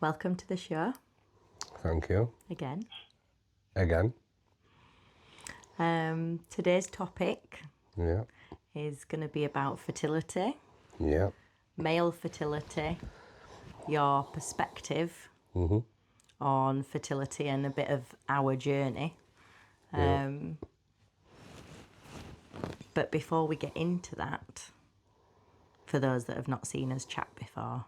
welcome to the show. Thank you. Again. Today's topic is going to be about fertility. Yeah. Male fertility, your perspective on fertility and a bit of our journey. But before we get into that, for those that have not seen us chat before,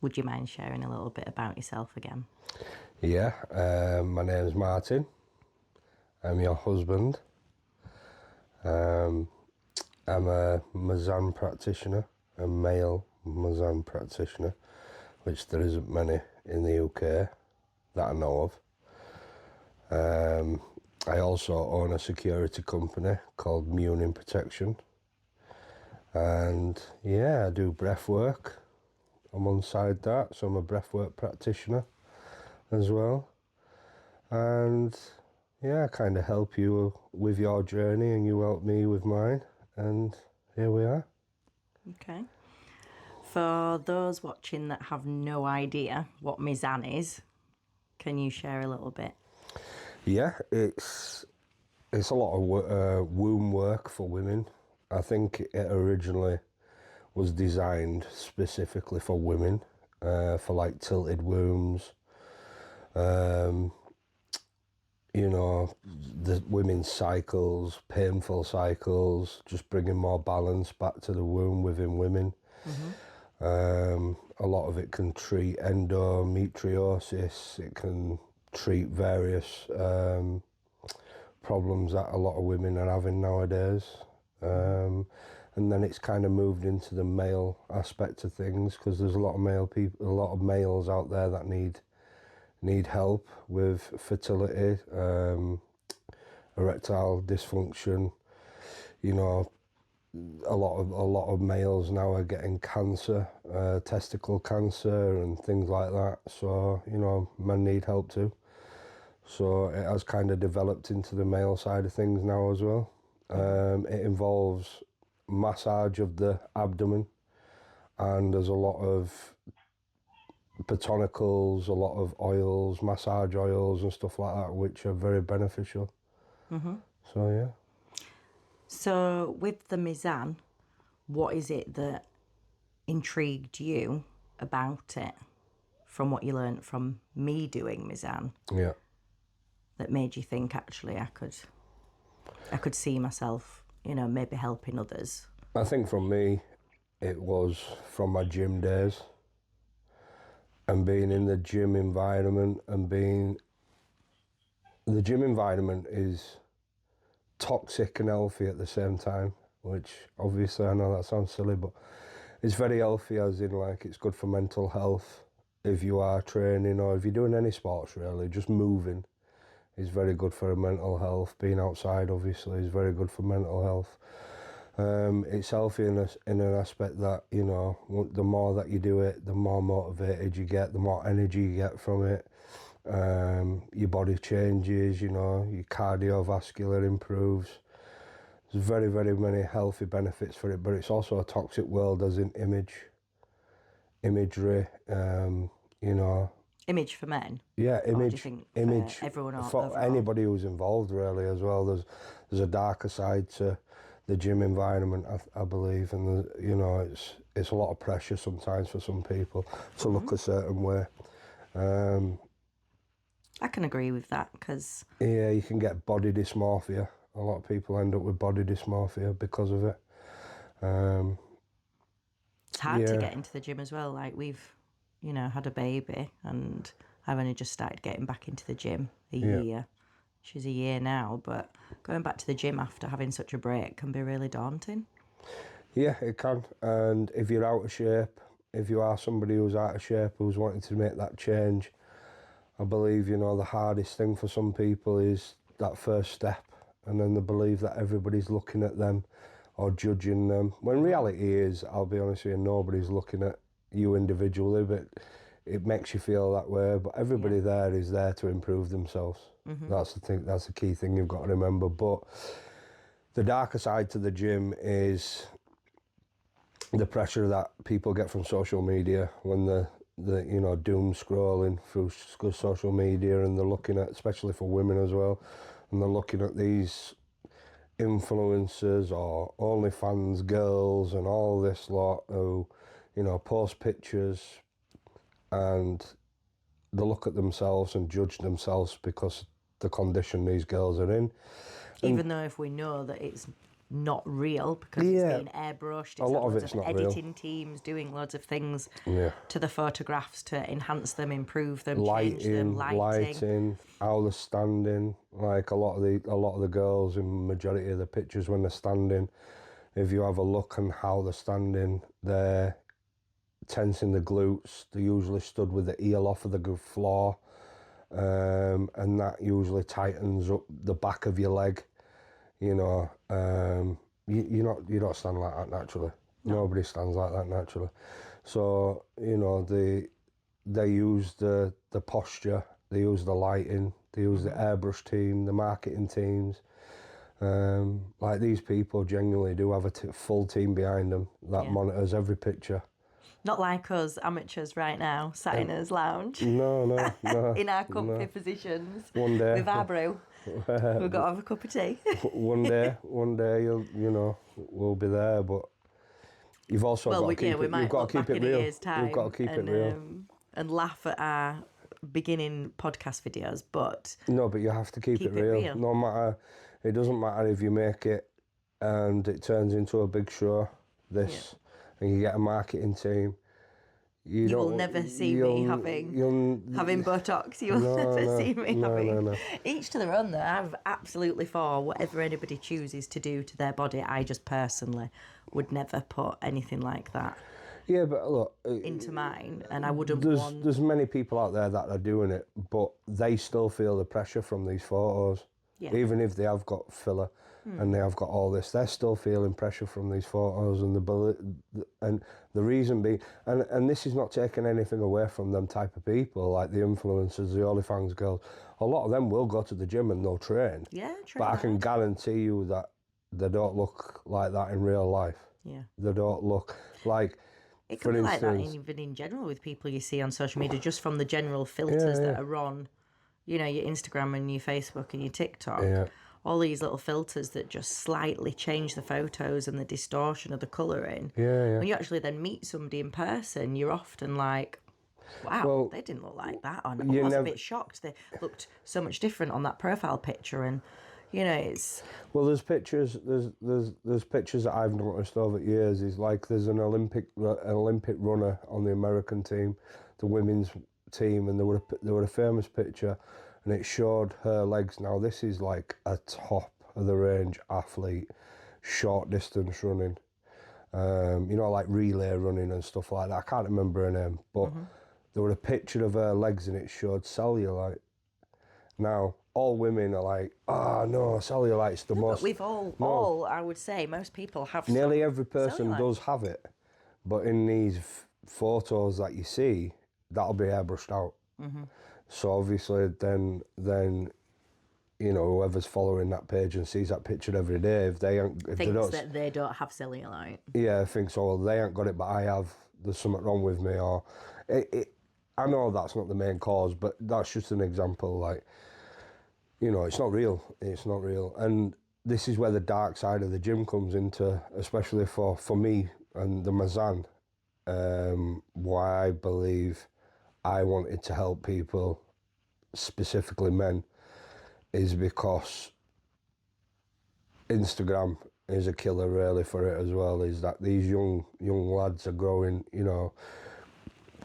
would you mind sharing a little bit about yourself again? Yeah, my name's Martin. I'm your husband. I'm a Mizan practitioner, a male Mizan practitioner, which there isn't many in the UK that I know of. I also own a security company called Mizan Protection. And yeah, I do breath work. I'm onside that, so I'm a breathwork practitioner as well. And yeah, I kind of help you with your journey and you help me with mine. And here we are. Okay. For those watching that have no idea what Mizan is, can you share a little bit? Yeah, it's a lot of womb work for women. I think it originally was designed specifically for women, for like tilted wombs, the women's cycles, painful cycles, just bringing more balance back to the womb within women. A lot of it can treat endometriosis, it can treat various problems that a lot of women are having nowadays. And then it's kind of moved into the male aspect of things because there's a lot of males out there that need help with fertility, erectile dysfunction. You know, a lot of males now are getting cancer, testicle cancer and things like that. So, you know, men need help too. So it has kind of developed into the male side of things now as well. It involves massage of the abdomen, and there's a lot of botanicals, a lot of oils, massage oils and stuff like that, which are very beneficial. So yeah. So with the Mizan, what is it that intrigued you about it from what you learned from me doing Mizan? Yeah. That made you think, actually, I could see myself, you know, maybe helping others? I think from me, it was from my gym days and being in the gym environment the gym environment is toxic and healthy at the same time, which obviously I know that sounds silly, but it's very healthy as in like it's good for mental health. If you are training or if you're doing any sports really, just moving is very good for mental health. Being outside obviously is very good for mental health. It's healthy in an aspect that, you know, the more that you do it, the more motivated you get, the more energy you get from it. Your body changes, you know, your cardiovascular improves. There's very, very many healthy benefits for it, but it's also a toxic world as in imagery, you know. Image for men? Yeah, image for everyone for overall? anybody who's involved really as well. There's a darker side to the gym environment, I believe, and you know it's a lot of pressure sometimes for some people to look a certain way. I can agree with that because... Yeah, you can get body dysmorphia. A lot of people end up with body dysmorphia because of it. It's hard to get into the gym as well. Like we've, you know, had a baby and I've only just started getting back into the gym a year. She's a year now, but going back to the gym after having such a break can be really daunting. Yeah, it can. And if you're out of shape, if you are somebody who's out of shape, who's wanting to make that change, I believe, you know, the hardest thing for some people is that first step. And then they believe that everybody's looking at them or judging them. When reality is, I'll be honest with you, nobody's looking at you individually, but it makes you feel that way. But everybody there is there to improve themselves. That's the thing. That's the key thing you've got to remember. But the darker side to the gym is the pressure that people get from social media when doom scrolling through social media, and they're looking at, especially for women as well, and they're looking at these influencers or OnlyFans girls and all this lot who, post pictures, and they look at themselves and judge themselves because the condition these girls are in. Even though if we know that it's not real because it's being airbrushed, a lot of it's not editing real. Teams doing loads of things to the photographs to enhance them, improve them, change them, lighting, how they're standing. Like a lot of the girls in majority of the pictures when they're standing, if you have a look on how they're standing, they're tensing the glutes. They're usually stood with the heel off of the floor, and that usually tightens up the back of your leg. You don't stand like that naturally. No. Nobody stands like that naturally. So they use the posture, they use the lighting, they use the airbrush team, the marketing teams. Like these people genuinely do have a full team behind them that monitors every picture. Not like us amateurs right now, sat in us lounge. No. In our comfy positions. One day. With our brew. We've got to have a cup of tea. one day we'll be there, but you've also got to keep it. You've got to keep it real. You've got to keep it real. And laugh at our beginning podcast videos, but no, but you have to keep it real. No matter, it doesn't matter if you make it and it turns into a big show. And you get a marketing team. You will never see me having Botox. You'll never see me having. No. Each to their own, though. I'm absolutely for whatever anybody chooses to do to their body. I just personally would never put anything like that. Yeah, but look, into mine, and I wouldn't want. There's many people out there that are doing it, but they still feel the pressure from these photos. Yeah. Even if they have got filler and they have got all this, they're still feeling pressure from these photos, and the reason being, and this is not taking anything away from them type of people, like the influencers, the OnlyFans girls. A lot of them will go to the gym and they'll train. Yeah, train. But I can guarantee you that they don't look like that in real life. Yeah. They don't look like. It can be like that even in general with people you see on social media, just from the general filters that are on, your Instagram and your Facebook and your TikTok. Yeah. All these little filters that just slightly change the photos and the distortion of the colouring. Yeah. When you actually then meet somebody in person, you're often like, wow, they didn't look like that. I was a bit shocked. They looked so much different on that profile picture, and it's. Well, there's pictures. There's pictures that I've noticed over the years. Is like there's an Olympic runner on the American team, the women's team, and there were a famous picture, and it showed her legs. Now this is like a top of the range athlete, short distance running, like relay running and stuff like that. I can't remember her name, but there was a picture of her legs and it showed cellulite. Now all women are like, oh no, cellulite's the most. But we've all, I would say, most people have. Nearly every person does have it, but in these photos that you see, that'll be airbrushed out. So obviously, then whoever's following that page and sees that picture every day, if they don't have cellulite. Yeah, I think so. Well, they ain't got it, but I have. There's something wrong with me, or I know that's not the main cause, but that's just an example. Like, it's not real. It's not real, and this is where the dark side of the gym comes into, especially for me and the Mizan. Why I believe I wanted to help people, specifically men, is because Instagram is a killer really for it as well. Is that these young lads are growing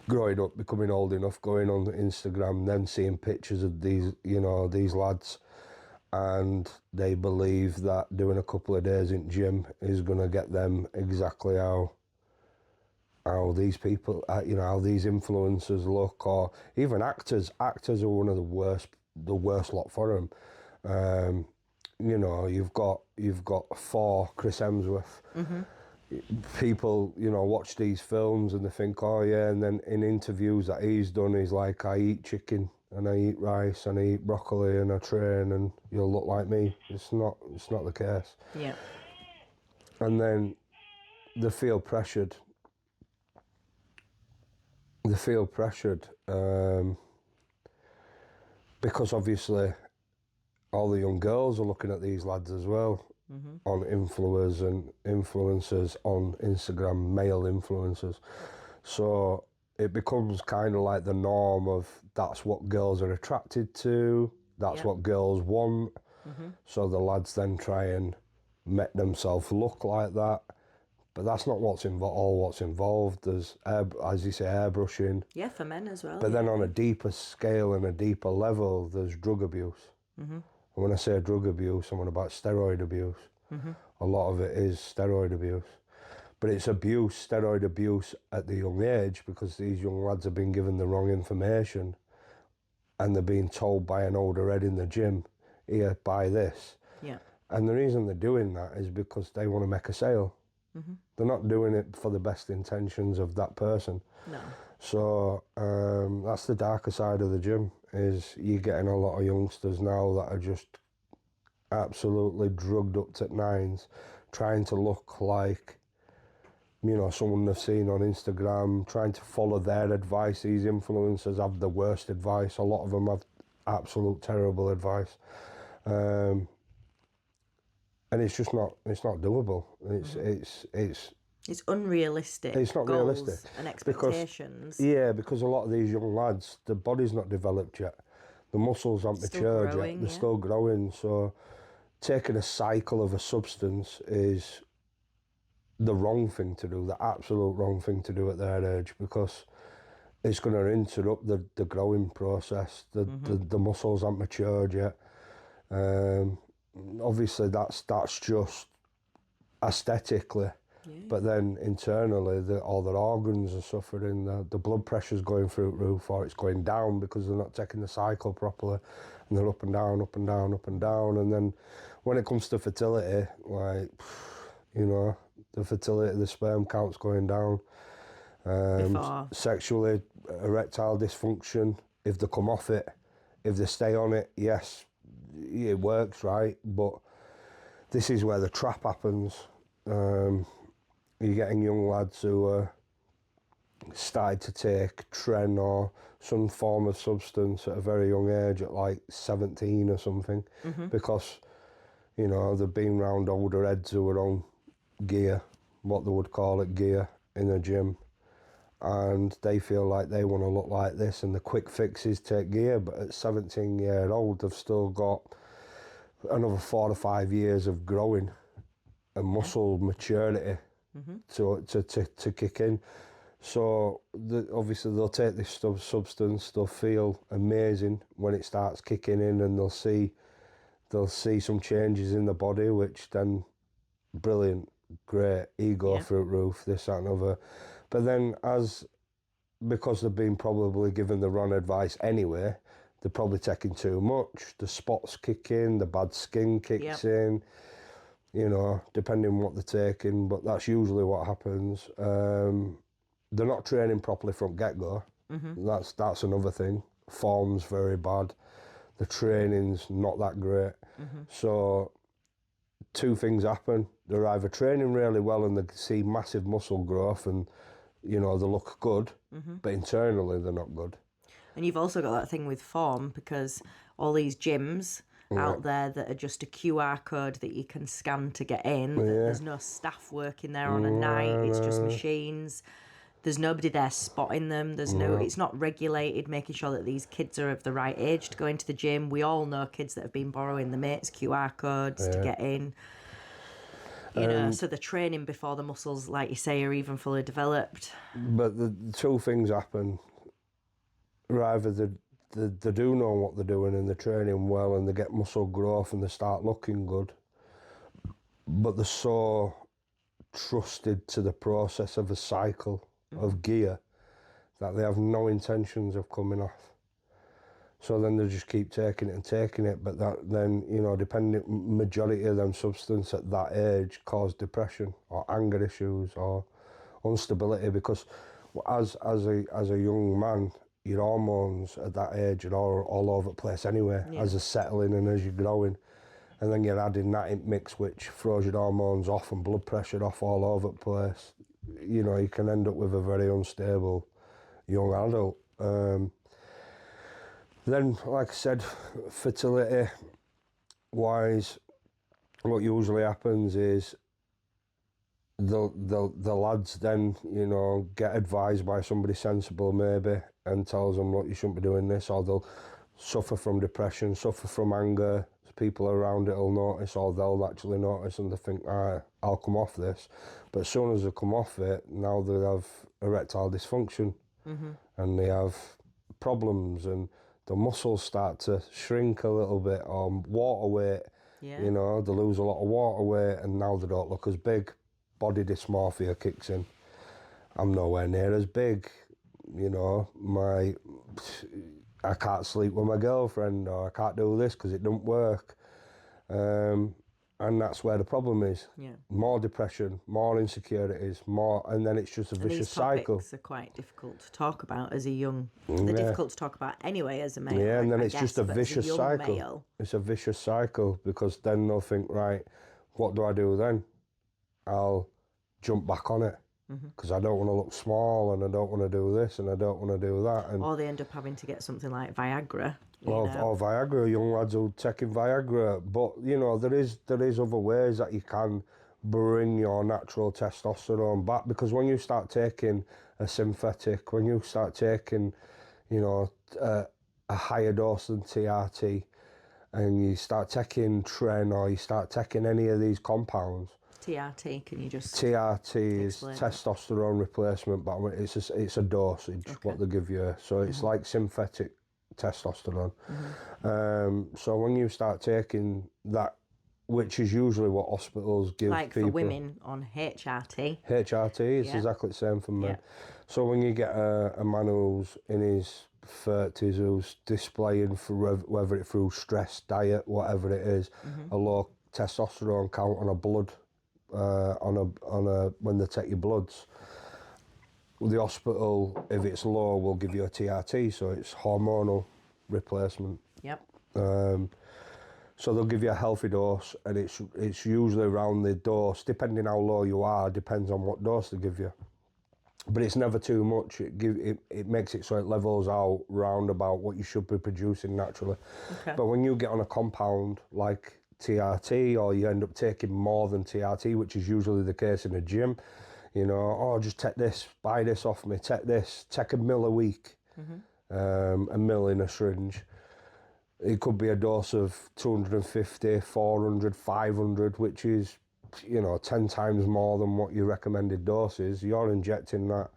up, becoming old enough, going on Instagram, then seeing pictures of these lads, and they believe that doing a couple of days in gym is going to get them exactly how these people, how these influencers look, or even actors. Actors are one of the worst lot for them. You've got for Chris Hemsworth. People, watch these films and they think, oh yeah, and then in interviews that he's done, he's like, I eat chicken and I eat rice and I eat broccoli and I train and you'll look like me. It's not the case. Yeah. And then they feel pressured they feel pressured because obviously all the young girls are looking at these lads as well on influencers on Instagram, male influencers. So it becomes kind of like the norm of that's what girls are attracted to, that's what girls want. So the lads then try and make themselves look like that. But that's not what's involved. There's, as you say, airbrushing. Yeah, for men as well. But then on a deeper scale and a deeper level, there's drug abuse. And when I say drug abuse, I'm on about steroid abuse. A lot of it is steroid abuse. But it's steroid abuse at the young age, because these young lads have been given the wrong information and they're being told by an older head in the gym, here, buy this. Yeah. And the reason they're doing that is because they want to make a sale. They're not doing it for the best intentions of that person. No. So that's the darker side of the gym, is you're getting a lot of youngsters now that are just absolutely drugged up to nines, trying to look like, you know, someone they've seen on Instagram, trying to follow their advice. These influencers have the worst advice. A lot of them have absolute terrible advice. And it's just not, it's not doable. It's unrealistic. It's not goals realistic. And expectations. Because a lot of these young lads, the body's not developed yet. The muscles aren't matured yet. They're still growing. So taking a cycle of a substance is the wrong thing to do, the absolute wrong thing to do at their age, because it's going to interrupt the growing process. The muscles aren't matured yet. Obviously, that's just aesthetically. But then internally, all their organs are suffering. The blood pressure's going through the roof, or it's going down because they're not taking the cycle properly, and they're up and down, up and down, up and down. And then when it comes to fertility, like, you know, the fertility, the sperm count's going down. Sexually, erectile dysfunction, if they come off it, if they stay on it, yes, it works, right? But this is where the trap happens. You're getting young lads who are started to take Tren or some form of substance at a very young age, at like 17 or something, because, you know, they've been round older heads who are on gear, what they would call it, gear, in the gym, and they feel like they want to look like this, and the quick fixes take gear. But at 17-year-old, they've still got another 4 to 5 years of growing and muscle maturity to kick in. So obviously they'll take this substance, they'll feel amazing when it starts kicking in, and they'll see some changes in the body, which then brilliant, great, ego through the roof, this, that and other. But then because they've been probably given the wrong advice anyway, they're probably taking too much, the spots kick in, the bad skin kicks in, you know, depending on what they're taking, but that's usually what happens. They're not training properly from get-go. That's another thing. Form's very bad. The training's not that great. So two things happen. They're either training really well and they see massive muscle growth and, you know, they look good, but internally they're not good. And you've also got that thing with form, because all these gyms out there that are just a QR code that you can scan to get in, there's no staff working there on a night, it's just machines. There's nobody there spotting them. There's it's not regulated, making sure that these kids are of the right age to go into the gym. We all know kids that have been borrowing the mates' QR codes to get in. You know, so the training before the muscles, like you say, are even fully developed. But the two things happen. Either they do know what they're doing and they're training well and they get muscle growth and they start looking good, but they're so trusted to the process of a cycle of gear that they have no intentions of coming off. So then they just keep taking it, but that then, you know, majority of them substances at that age cause depression or anger issues or instability, because as a young man, your hormones at that age are all over the place anyway, as they're settling and as you're growing. And then you're adding that in mix, which throws your hormones off and blood pressure off all over the place. You know, you can end up with a very unstable young adult. Then, like I said, fertility wise, what usually happens is the lads then, you know, get advised by somebody sensible maybe and tells them, look, you shouldn't be doing this, or they'll suffer from depression, suffer from anger. People around it will notice, or they'll actually notice, and they think, I'll come off this. But as soon as they come off it, now they have erectile dysfunction, and they have problems, and the muscles start to shrink a little bit, or water weight. You know, they lose a lot of water weight, and now they don't look as big. Body dysmorphia kicks in. I'm nowhere near as big. You know, I can't sleep with my girlfriend, or I can't do this because it don't work. And that's where the problem is. More depression, more insecurities, and then it's just a vicious cycle. These topics are quite difficult to talk about as a young. They're difficult to talk about anyway as a male. Yeah, and then it's just a vicious cycle. Male. It's a vicious cycle, because then they'll think, right, what do I do then? I'll jump back on it, because I don't want to look small, and I don't want to do this, and I don't want to do that. And or they end up having to get something like Viagra. Or Viagra, young lads who taking Viagra. But, you know, there is other ways that you can bring your natural testosterone back, because when you start taking a synthetic, when you start taking, you know, a higher dose than TRT, and you start taking Tren, or you start taking any of these compounds. TRT, can you just TRT is testosterone replacement, but it's a dosage, what they give you. So it's like synthetic testosterone. So when you start taking that, which is usually what hospitals give people. Like for women on HRT. HRT is exactly the same for men. So when you get a man who's in his 30s, who's displaying, for whether it's through stress, diet, whatever it is, a low testosterone count on a blood, when they take your bloods, the hospital, if it's low, will give you a TRT, so it's hormonal replacement. So they'll give you a healthy dose, and it's usually around the dose, depending how low you are, depends on what dose they give you. But it's never too much. It makes it so it levels out round about what you should be producing naturally. But when you get on a compound like TRT, or you end up taking more than TRT, which is usually the case in a gym, you know, just take this, buy this off me, take this, take a mil a week, a mil in a syringe. It could be a dose of 250, 400, 500, which is, you know, 10 times more than what your recommended dose is. You're injecting that.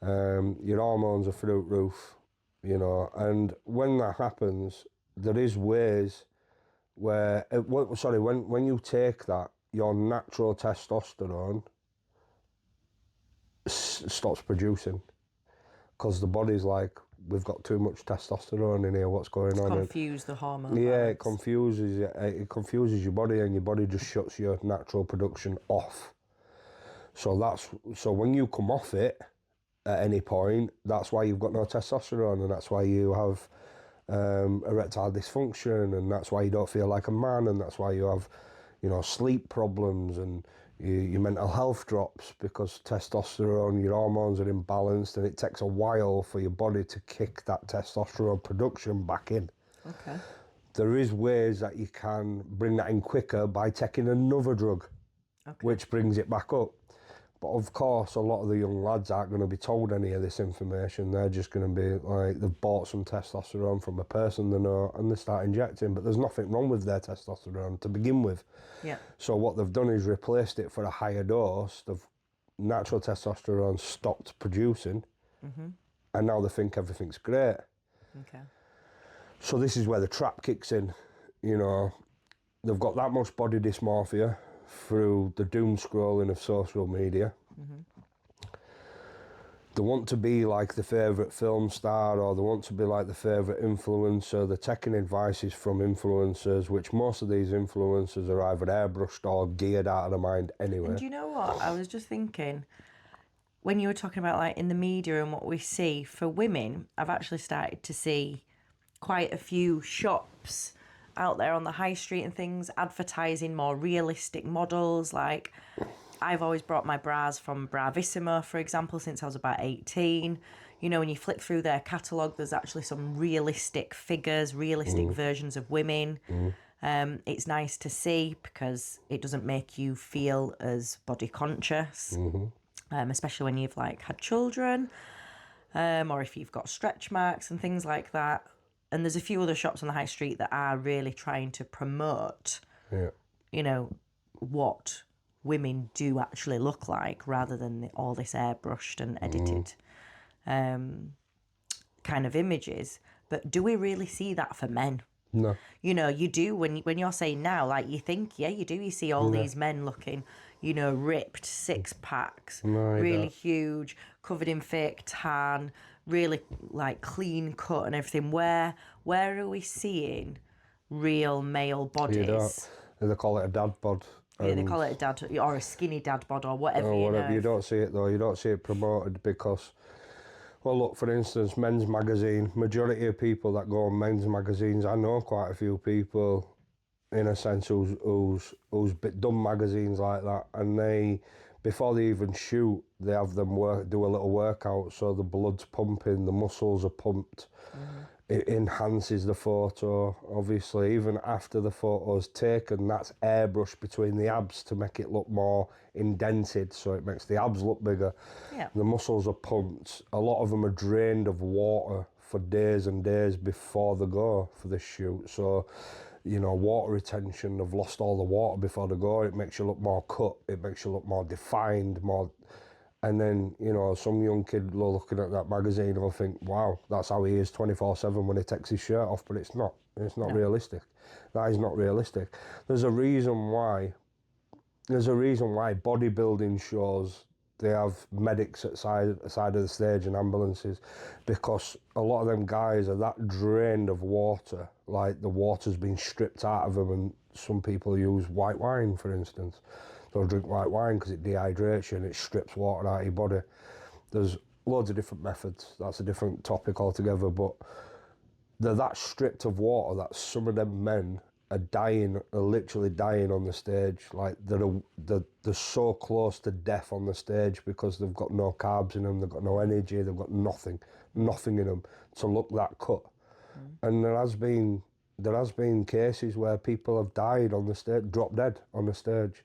Your hormones are through the roof, you know, and when that happens, there is ways where, when you take that, your natural testosterone stops producing, because the body's like, we've got too much testosterone in here, what's going on? Confuse the hormone. It confuses your body, and your body just shuts your natural production off. So when you come off it at any point, that's why you've got no testosterone, and that's why you have erectile dysfunction, and that's why you don't feel like a man, and that's why you have, you know, sleep problems, and your mental health drops, because testosterone, your hormones are imbalanced, and it takes a while for your body to kick that testosterone production back in. There is ways that you can bring that in quicker by taking another drug, which brings it back up. But of course, a lot of the young lads aren't going to be told any of this information. They're just going to be like, they've bought some testosterone from a person they know, and they start injecting, but there's nothing wrong with their testosterone to begin with. So what they've done is replaced it for a higher dose. The natural testosterone stopped producing, and now they think everything's great. So this is where the trap kicks in. You know, they've got that much body dysmorphia through the doom scrolling of social media. They want to be like the favourite film star, or they want to be like the favourite influencer. They're taking advices from influencers, which most of these influencers are either airbrushed or geared out of their mind anyway. And do you know what? I was just thinking, when you were talking about like in the media and what we see for women, I've actually started to see quite a few shops out there on the high street and things advertising more realistic models. Like, I've always brought my bras from Bravissimo, for example, since I was about 18. You know, when you flick through their catalogue, there's actually some realistic figures, realistic versions of women. It's nice to see because it doesn't make you feel as body conscious, especially when you've like had children, or if you've got stretch marks and things like that. And there's a few other shops on the high street that are really trying to promote, you know, what women do actually look like rather than all this airbrushed and edited kind of images. But do we really see that for men? No. You know, you do when you're saying now, like you think, yeah, you do. You see all these men looking, you know, ripped, six packs, really huge, covered in fake tan, really like clean cut and everything. Where are we seeing real male bodies? They call it a dad bod. Yeah, they call it a dad or a skinny dad bod or whatever. You know. You don't see it though. You don't see it promoted because. Well, look, for instance, men's magazine, majority of people that go on men's magazines, I know quite a few people, in a sense, who's done magazines like that, and they, before they even shoot, they have them do a little workout, so the blood's pumping, the muscles are pumped. It enhances the photo, obviously. Even after the photo's taken, that's airbrushed between the abs to make it look more indented, so it makes the abs look bigger. Yeah. The muscles are pumped. A lot of them are drained of water for days and days before they go for the shoot. So, you know, water retention, they've lost all the water before they go. It makes you look more cut. It makes you look more defined, more... And then, you know, some young kid looking at that magazine will think, wow, that's how he is 24/7 when he takes his shirt off, but it's not. It's not realistic. That is not realistic. There's a reason why bodybuilding shows, they have medics at side of the stage and ambulances, because a lot of them guys are that drained of water, like the water's been stripped out of them, and some people use white wine, for instance. They'll drink white wine because it dehydrates you and it strips water out of your body. There's loads of different methods. That's a different topic altogether, but they're that stripped of water that some of them men are literally dying on the stage. Like they're so close to death on the stage because they've got no carbs in them, they've got no energy, they've got nothing in them to look that cut. And there has been cases where people have died on the stage, dropped dead on the stage.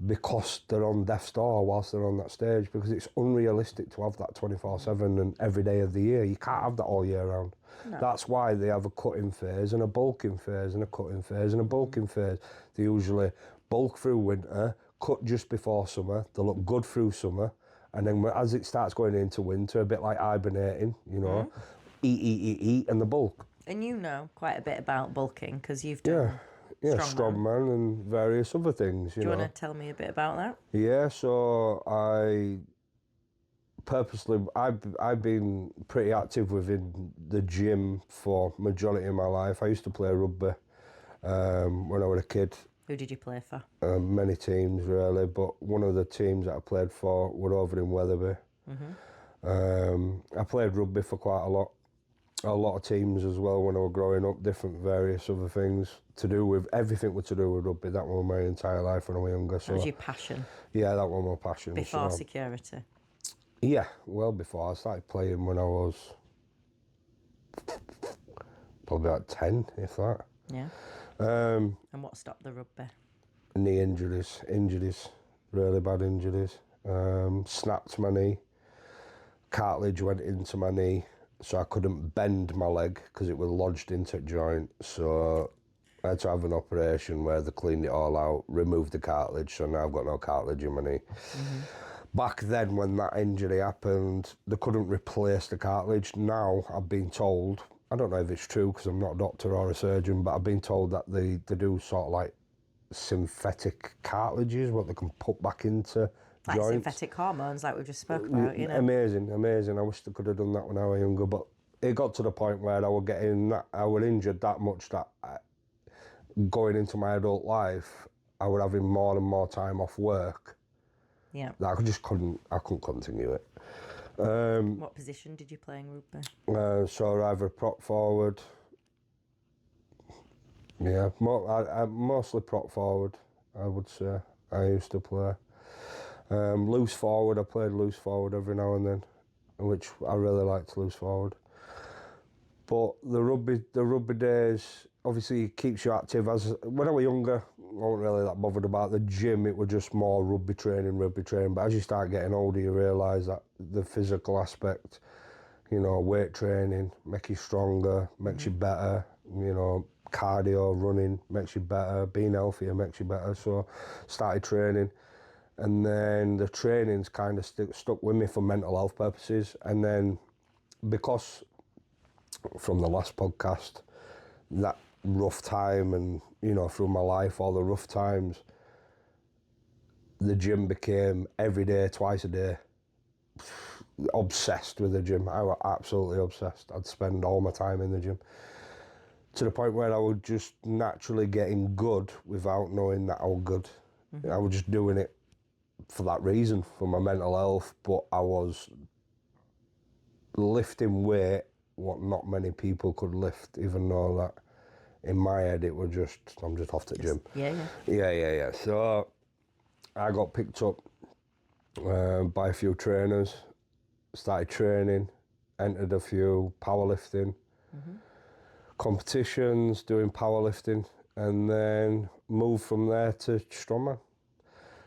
Because they're on death's door whilst they're on that stage, because it's unrealistic to have that 24/7 and every day of the year. You can't have that all year round. No. That's why they have a cutting phase and a bulking phase and a cutting phase and a bulking phase. They usually bulk through winter, cut just before summer, they look good through summer, and then as it starts going into winter, a bit like hibernating, you know, eat, and the bulk. And you know quite a bit about bulking because you've done... Yeah, strongman and various other things. Do you want to tell me a bit about that? Yeah, so I've been pretty active within the gym for majority of my life. I used to play rugby when I was a kid. Who did you play for? Many teams really, but one of the teams that I played for were over in Wetherby. I played rugby for quite a lot of teams as well when I was growing up, different various other things to do with, everything was to do with rugby. That was my entire life when I was younger. So that was your passion? Yeah, that was my passion. Before security? Yeah, well before. I started playing when I was probably about 10, if that. Yeah. And what stopped the rugby? Knee injuries, really bad injuries. Snapped my knee, cartilage went into my knee, so I couldn't bend my leg because it was lodged into a joint. So I had to have an operation where they cleaned it all out, removed the cartilage, so now I've got no cartilage in my knee. Back then when that injury happened, they couldn't replace the cartilage. Now I've been told, I don't know if it's true because I'm not a doctor or a surgeon, but I've been told that they do sort of like synthetic cartilages, what they can put back into like joints. Synthetic hormones, like we just spoke about, you know. Amazing. I wish they could have done that when I was younger, but it got to the point where I was injured that much that going into my adult life, I was having more and more time off work. Yeah. That I couldn't continue it. What position did you play in rugby? So either prop forward. Yeah, mostly prop forward, I would say. I used to play. Loose forward, I played loose forward every now and then, which I really liked loose forward. But the rugby days, obviously keeps you active. When I was younger, I wasn't really that bothered about the gym. It was just more rugby training. But as you start getting older, you realise that the physical aspect, weight training, makes you stronger, makes you better. Cardio, running makes you better. Being healthier makes you better. So started training. And then the training's kind of stuck with me for mental health purposes. And then because from the last podcast, that rough time and, through my life, all the rough times, the gym became every day, twice a day. Obsessed with the gym. I was absolutely obsessed. I'd spend all my time in the gym. To the point where I was just naturally getting good without knowing that I was good. I was just doing it for that reason, for my mental health, but I was lifting weight what not many people could lift, even though that in my head it was just, I'm just off to the gym. Yeah. So I got picked up by a few trainers, started training, entered a few powerlifting competitions, doing powerlifting, and then moved from there to strongman.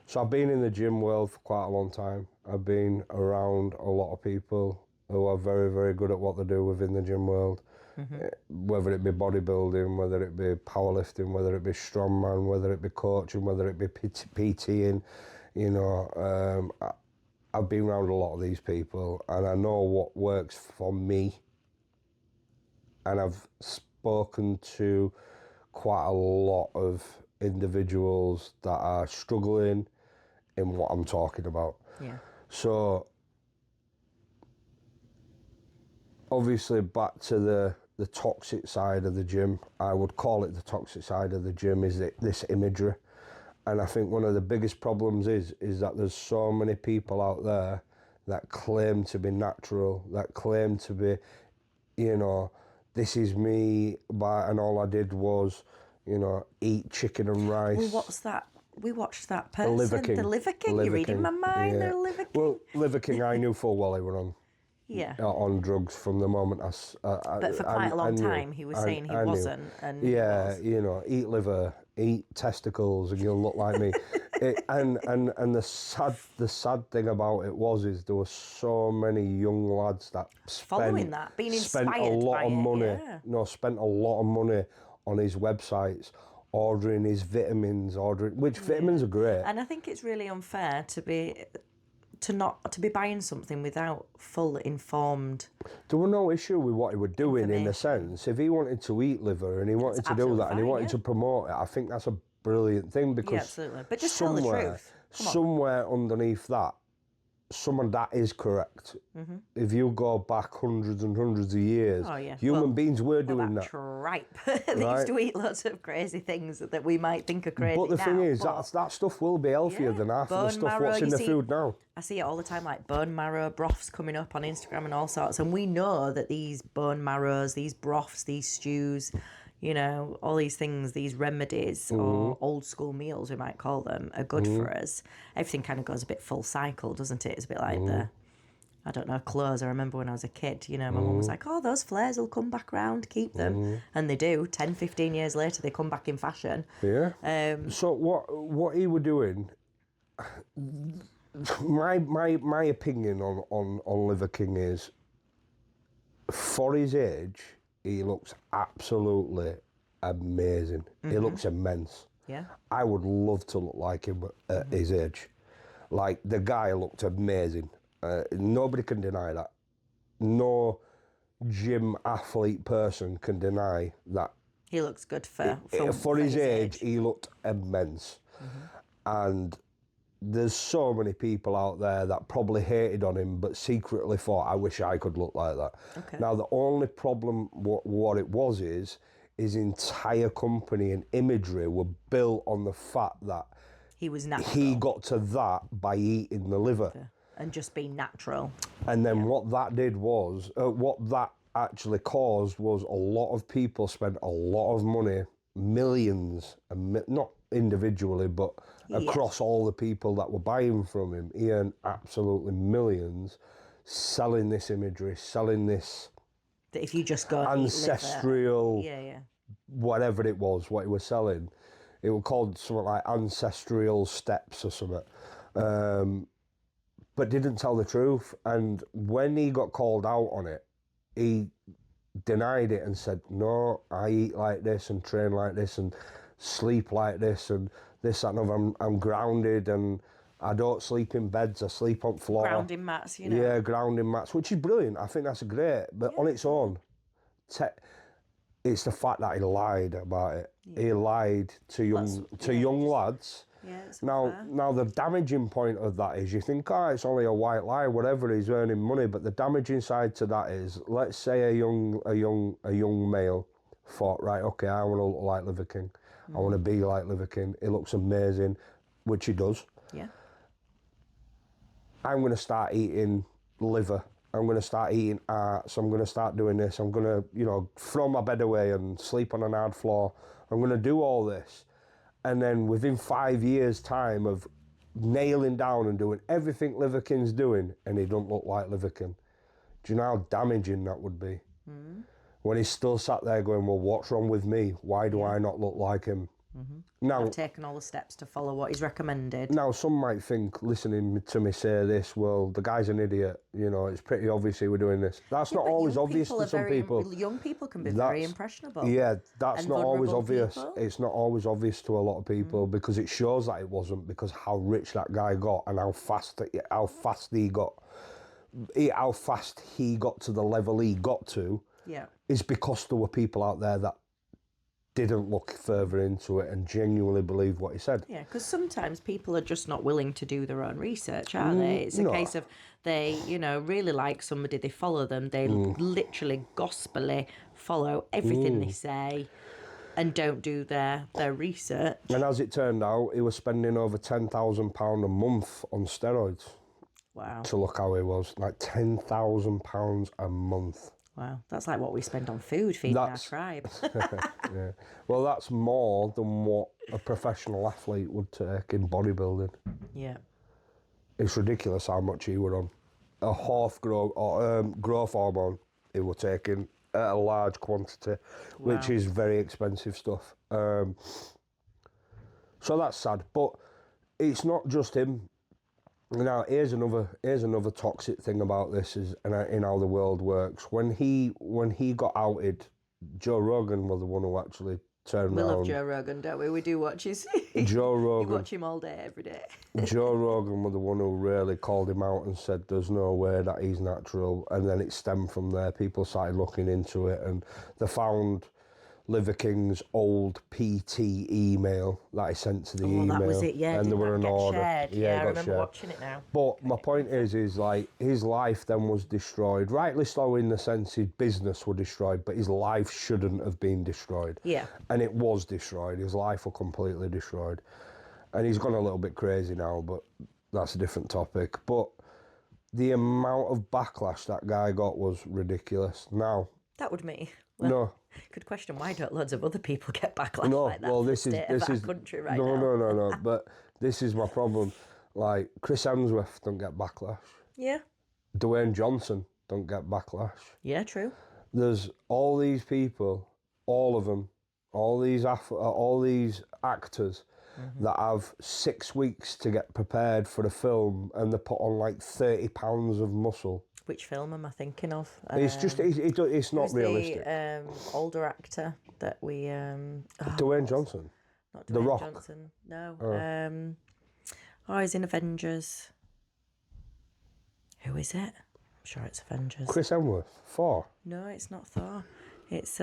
So I've been in the gym world for quite a long time. I've been around a lot of people who are very, very good at what they do within the gym world, whether it be bodybuilding, whether it be powerlifting, whether it be strongman, whether it be coaching, whether it be PTing, I've been around a lot of these people and I know what works for me, and I've spoken to quite a lot of individuals that are struggling in what I'm talking about. Yeah. So obviously back to the toxic side of the gym, I would call it the toxic side of the gym, is this imagery. And I think one of the biggest problems is that there's so many people out there that claim to be natural, that claim to be, this is me, and all I did was, eat chicken and rice. Well, what's that? We watched that person. The Liver King. The Liver King. Liver You're reading King. my mind. Yeah. The Liver King. Well, Liver King, I knew full well he were on drugs from the moment but for quite a long time, he was saying he wasn't. And yeah, eat liver, eat testicles, and you'll look like me. And the sad thing about it is there were so many young lads that following that, being inspired spent a lot by of money. Yeah. Spent a lot of money on his websites, ordering his vitamins, which vitamins are great. And I think it's really unfair to be buying something without full informed. There was no issue with what he was doing in the sense. If he wanted to eat liver and he wanted to do that and he wanted to promote it, I think that's a brilliant thing, because absolutely. But just tell the truth. Somewhere underneath that, some of that is correct. If you go back hundreds and hundreds of years, human beings were doing that. Tripe. They used to eat lots of crazy things that we might think are crazy. But the thing is, that stuff will be healthier than half of the stuff what's in the food now. I see it all the time, like bone marrow broths coming up on Instagram and all sorts. And we know that these bone marrows, these broths, these stews, all these things, these remedies or old school meals, we might call them, are good for us. Everything kind of goes a bit full cycle, doesn't it? It's a bit like clothes. I remember when I was a kid, my mum was like, those flares will come back round, keep them. And they do. 10, 15 years later, they come back in fashion. Yeah. So what he were doing, my opinion on Liver King is, for his age, he looks absolutely amazing. He looks immense. Yeah. I would love to look like him at his age. Like, the guy looked amazing. Nobody can deny that. No gym athlete person can deny that. He looks good for his age. He looked immense. And there's so many people out there that probably hated on him, but secretly thought, I wish I could look like that. Okay. Now, the only problem, what it was is, his entire company and imagery were built on the fact that he was natural. He got to that by eating the liver. Yeah. And just being natural. And then what that did was, what that actually caused was a lot of people spent a lot of money, millions, not individually, but across all the people that were buying from him, he earned absolutely millions selling this imagery, selling this That if you just go ancestral, whatever it was, what he was selling, it was called something like ancestral steps or something, but didn't tell the truth. And when he got called out on it, he denied it and said, no, I eat like this and train like this and sleep like this and this, that and other. I'm grounded and I don't sleep in beds, I sleep on floor. Grounding mats, you know. Yeah, grounding mats, which is brilliant. I think that's great. But on its own, it's the fact that he lied about it. Yeah. He lied to young lads. Yeah, now the damaging point of that is you think, it's only a white lie, whatever, he's earning money, but the damaging side to that is, let's say a young male thought, right, okay, I want to look like Liver King. I want to be like Liver King. It looks amazing, which he does. Yeah. I'm going to start eating liver. I'm going to start eating arts. I'm going to start doing this. I'm going to, throw my bed away and sleep on an hard floor. I'm going to do all this. And then within 5 years' time of nailing down and doing everything Liver King's doing, and he don't look like Liver King. Do you know how damaging that would be? Mm. When he's still sat there going, well, what's wrong with me? Why do I not look like him? Mm-hmm. Now, I've taken all the steps to follow what he's recommended. Now, some might think, listening to me say this, well, the guy's an idiot. It's pretty obvious he was doing this. That's not always obvious to some people. Young people can be very impressionable. Yeah, that's not always obvious. It's not always obvious to a lot of people because it shows that it wasn't, because how rich that guy got and how fast he got to the level he got to. Yeah, is because there were people out there that didn't look further into it and genuinely believe what he said. Yeah, because sometimes people are just not willing to do their own research, are they? It's a case of they, really like somebody, they follow them, they literally gospelly follow everything they say and don't do their research. And as it turned out, he was spending over £10,000 a month on steroids. Wow. To look how he was, like £10,000 a month. Wow, that's like what we spend on food feeding our tribe. Yeah. Well, that's more than what a professional athlete would take in bodybuilding. Yeah. It's ridiculous how much he would on. A growth hormone he was taking at a large quantity, which is very expensive stuff. So that's sad, but it's not just him. Now, here's another toxic thing about this is in how the world works. When he got outed, Joe Rogan was the one who actually turned around. We love Joe Rogan, don't we? We do watch his. Joe Rogan. You watch him all day, every day. Joe Rogan was the one who really called him out and said there's no way that he's natural, and then it stemmed from there. People started looking into it, and they found Liver King's old PT email that I sent to the email. That was it, yeah. And there were an order. Shared? Yeah, I remember watching it now. But my point is like his life then was destroyed. Rightly so, in the sense his business was destroyed, but his life shouldn't have been destroyed. Yeah. And it was destroyed. His life was completely destroyed. And he's gone a little bit crazy now, but that's a different topic. But the amount of backlash that guy got was ridiculous. Now. That would me. Well, no. Good question. Why don't loads of other people get backlash like that? Well, this is our country right now. No. But this is my problem. Like Chris Hemsworth don't get backlash. Yeah. Dwayne Johnson don't get backlash. Yeah, true. There's all these people, all of them, all these actors that have 6 weeks to get prepared for the film, and they put on like 30 pounds of muscle. Which film am I thinking of? It's not realistic. The older actor that we... Dwayne Johnson. Not Dwayne The Rock. Johnson. No. He's in Avengers. Who is it? I'm sure it's Avengers. Chris Hemsworth. Thor. No, it's not Thor. It's...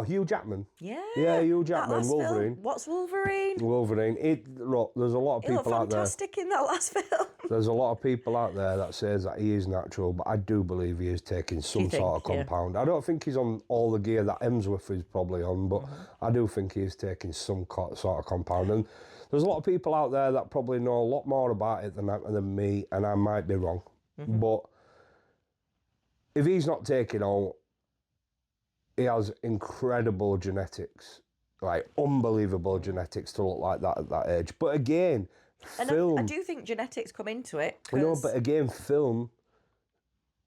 Hugh Jackman. Yeah. Yeah, Hugh Jackman, Wolverine. Film. What's Wolverine? Look, there's a lot of people out there. Fantastic in that last film. There's a lot of people out there that says that he is natural, but I do believe he is taking some sort of compound. Yeah. I don't think he's on all the gear that Hemsworth is probably on, but I do think he is taking some sort of compound. And there's a lot of people out there that probably know a lot more about it than me, and I might be wrong. But if he's not taking all, he has incredible genetics. like unbelievable genetics to look like that at that age. But again, And film. I do think genetics come into it. No, but again, film.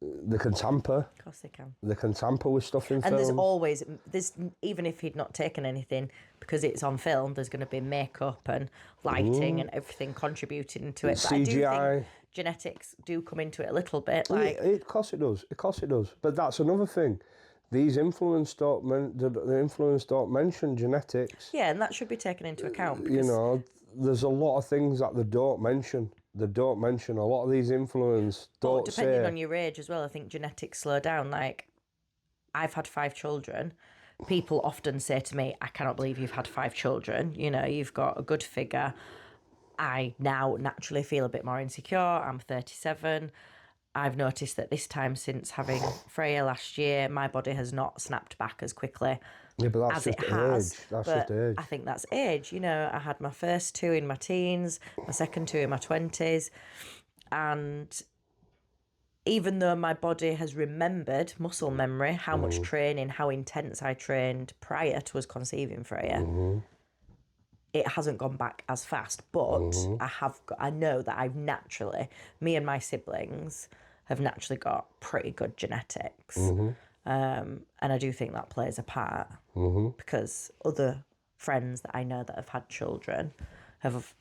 They can tamper. Of course they can. They can tamper with stuff in And films. there's even if he'd not taken anything, because it's on film, there's going to be makeup and lighting and everything contributing to it. But I do think genetics do come into it a little bit. Like, Of course it does. Of course it does. But that's another thing. These influence don't mention genetics. yeah, and that should be taken into account. You know, there's a lot of things that they don't mention. They don't mention a lot of these influence. Don't depending on your age as well, I think genetics slow down. Like, I've had 5 children. People often say to me, I cannot believe you've had 5 children. You know, you've got a good figure. I now naturally feel a bit more insecure. I'm 37. I've noticed that this time since having Freyja last year, my body has not snapped back as quickly as it has. That's just age. I think that's age. You know, I had my first 2 in my teens, my second 2 in my 20s. And even though my body has remembered, muscle memory, how much training, how intense I trained prior to us conceiving Freyja, it hasn't gone back as fast. But I know that I've naturally, me and my siblings have naturally got pretty good genetics. And I do think that plays a part because other friends that I know that have had children have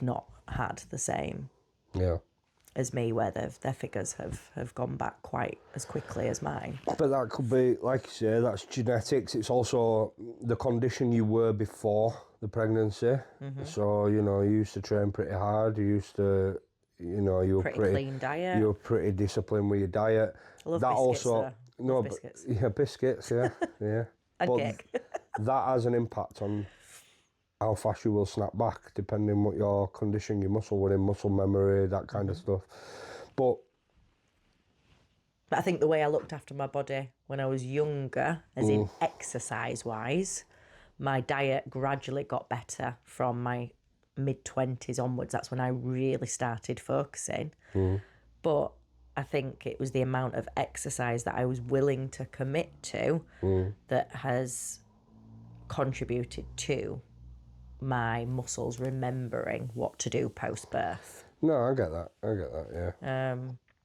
not had the same as me, where their figures have gone back quite as quickly as mine. But that could be, like you say, that's genetics. It's also the condition you were before the pregnancy. So, you know, you used to train pretty hard. You used to, you know, you were pretty clean diet. You were pretty disciplined with your diet. I love that biscuits, also, though. no, Love but biscuits. yeah, biscuits, yeah, yeah. And cake. That has an impact on how fast you will snap back, depending what your condition, your muscle within muscle memory, that kind of stuff. But I think the way I looked after my body when I was younger, as in exercise-wise, my diet gradually got better from my mid-20s onwards. That's when I really started focusing. But I think it was the amount of exercise that I was willing to commit to that has contributed to my muscles remembering what to do post-birth. no, I get that, yeah.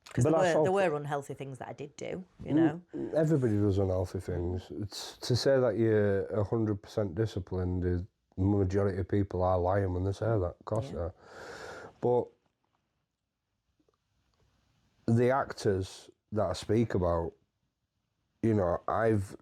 Because there were unhealthy things that I did do, you know. Everybody does unhealthy things. It's, to say that you're 100% disciplined, is, the majority of people are lying when they say that. Of course they are. But the actors that I speak about, you know, I've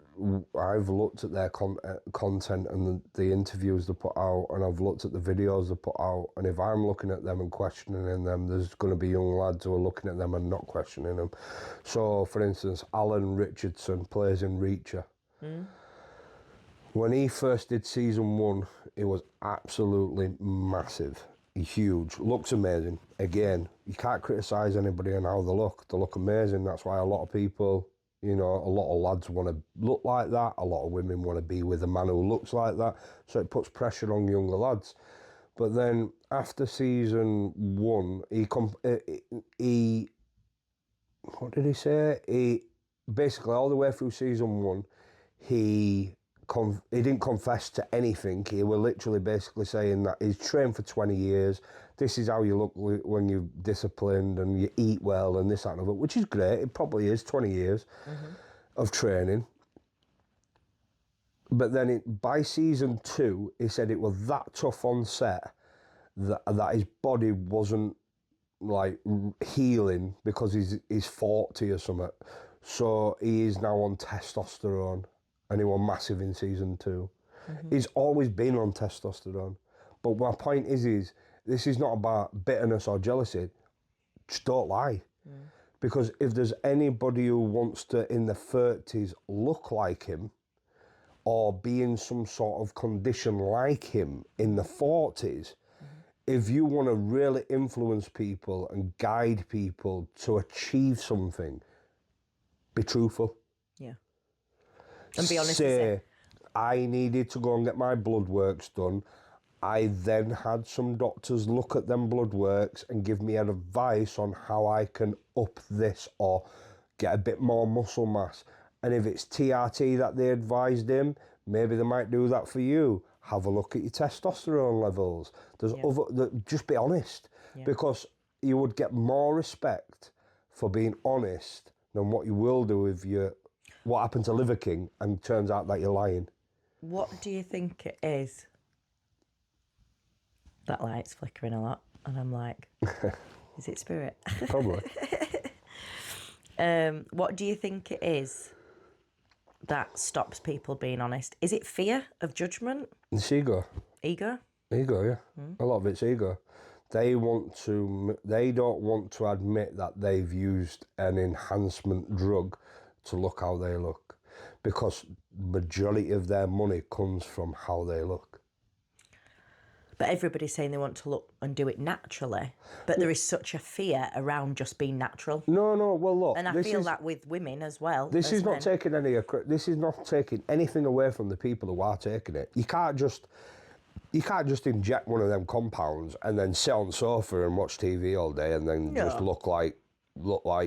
looked at their content and the interviews they put out, and I've looked at the videos they put out, and if I'm looking at them and questioning them, there's going to be young lads who are looking at them and not questioning them. So, for instance, Alan Richardson plays in Reacher. When he first did season 1, it was absolutely massive, huge, looks amazing. Again, you can't criticise anybody on how they look amazing. That's why a lot of people, you know, a lot of lads want to look like that. A lot of women want to be with a man who looks like that. So it puts pressure on younger lads. But then after season 1, he what did he say? He basically all the way through season 1, he didn't confess to anything. He was literally basically saying that he's trained for 20 years. This is how you look when you're disciplined and you eat well and this, that and that, which is great. It probably is 20 years of training. But then by season 2, he said it was that tough on set that his body wasn't like healing because he's 40 or something. So he is now on testosterone. And he was massive in season 2. He's always been on testosterone. But my point is this is not about bitterness or jealousy. Just don't lie. Because if there's anybody who wants to, in their 30s, look like him or be in some sort of condition like him in the 40s, if you want to really influence people and guide people to achieve something, be truthful. Yeah. And be honest. Say, I needed to go and get my blood works done. I then had some doctors look at them blood works and give me advice on how I can up this or get a bit more muscle mass. And if it's TRT that they advised him, maybe they might do that for you. have a look at your testosterone levels. There's just be honest, because you would get more respect for being honest than what you will do if what happened to Liver King and turns out that you're lying. What do you think it is? That light's flickering a lot, and I'm like, is it spirit? Probably. What do you think it is that stops people being honest? Is it fear of judgment? It's ego. Ego? Ego, yeah. A lot of it's ego. They don't want to admit that they've used an enhancement drug to look how they look, because majority of their money comes from how they look. But everybody's saying they want to look and do it naturally, but there is such a fear around just being natural. No, well look, and I feel that with women as well. This is not taking anything away from the people who are taking it. You can't just inject one of them compounds and then sit on the sofa and watch TV all day and then just look like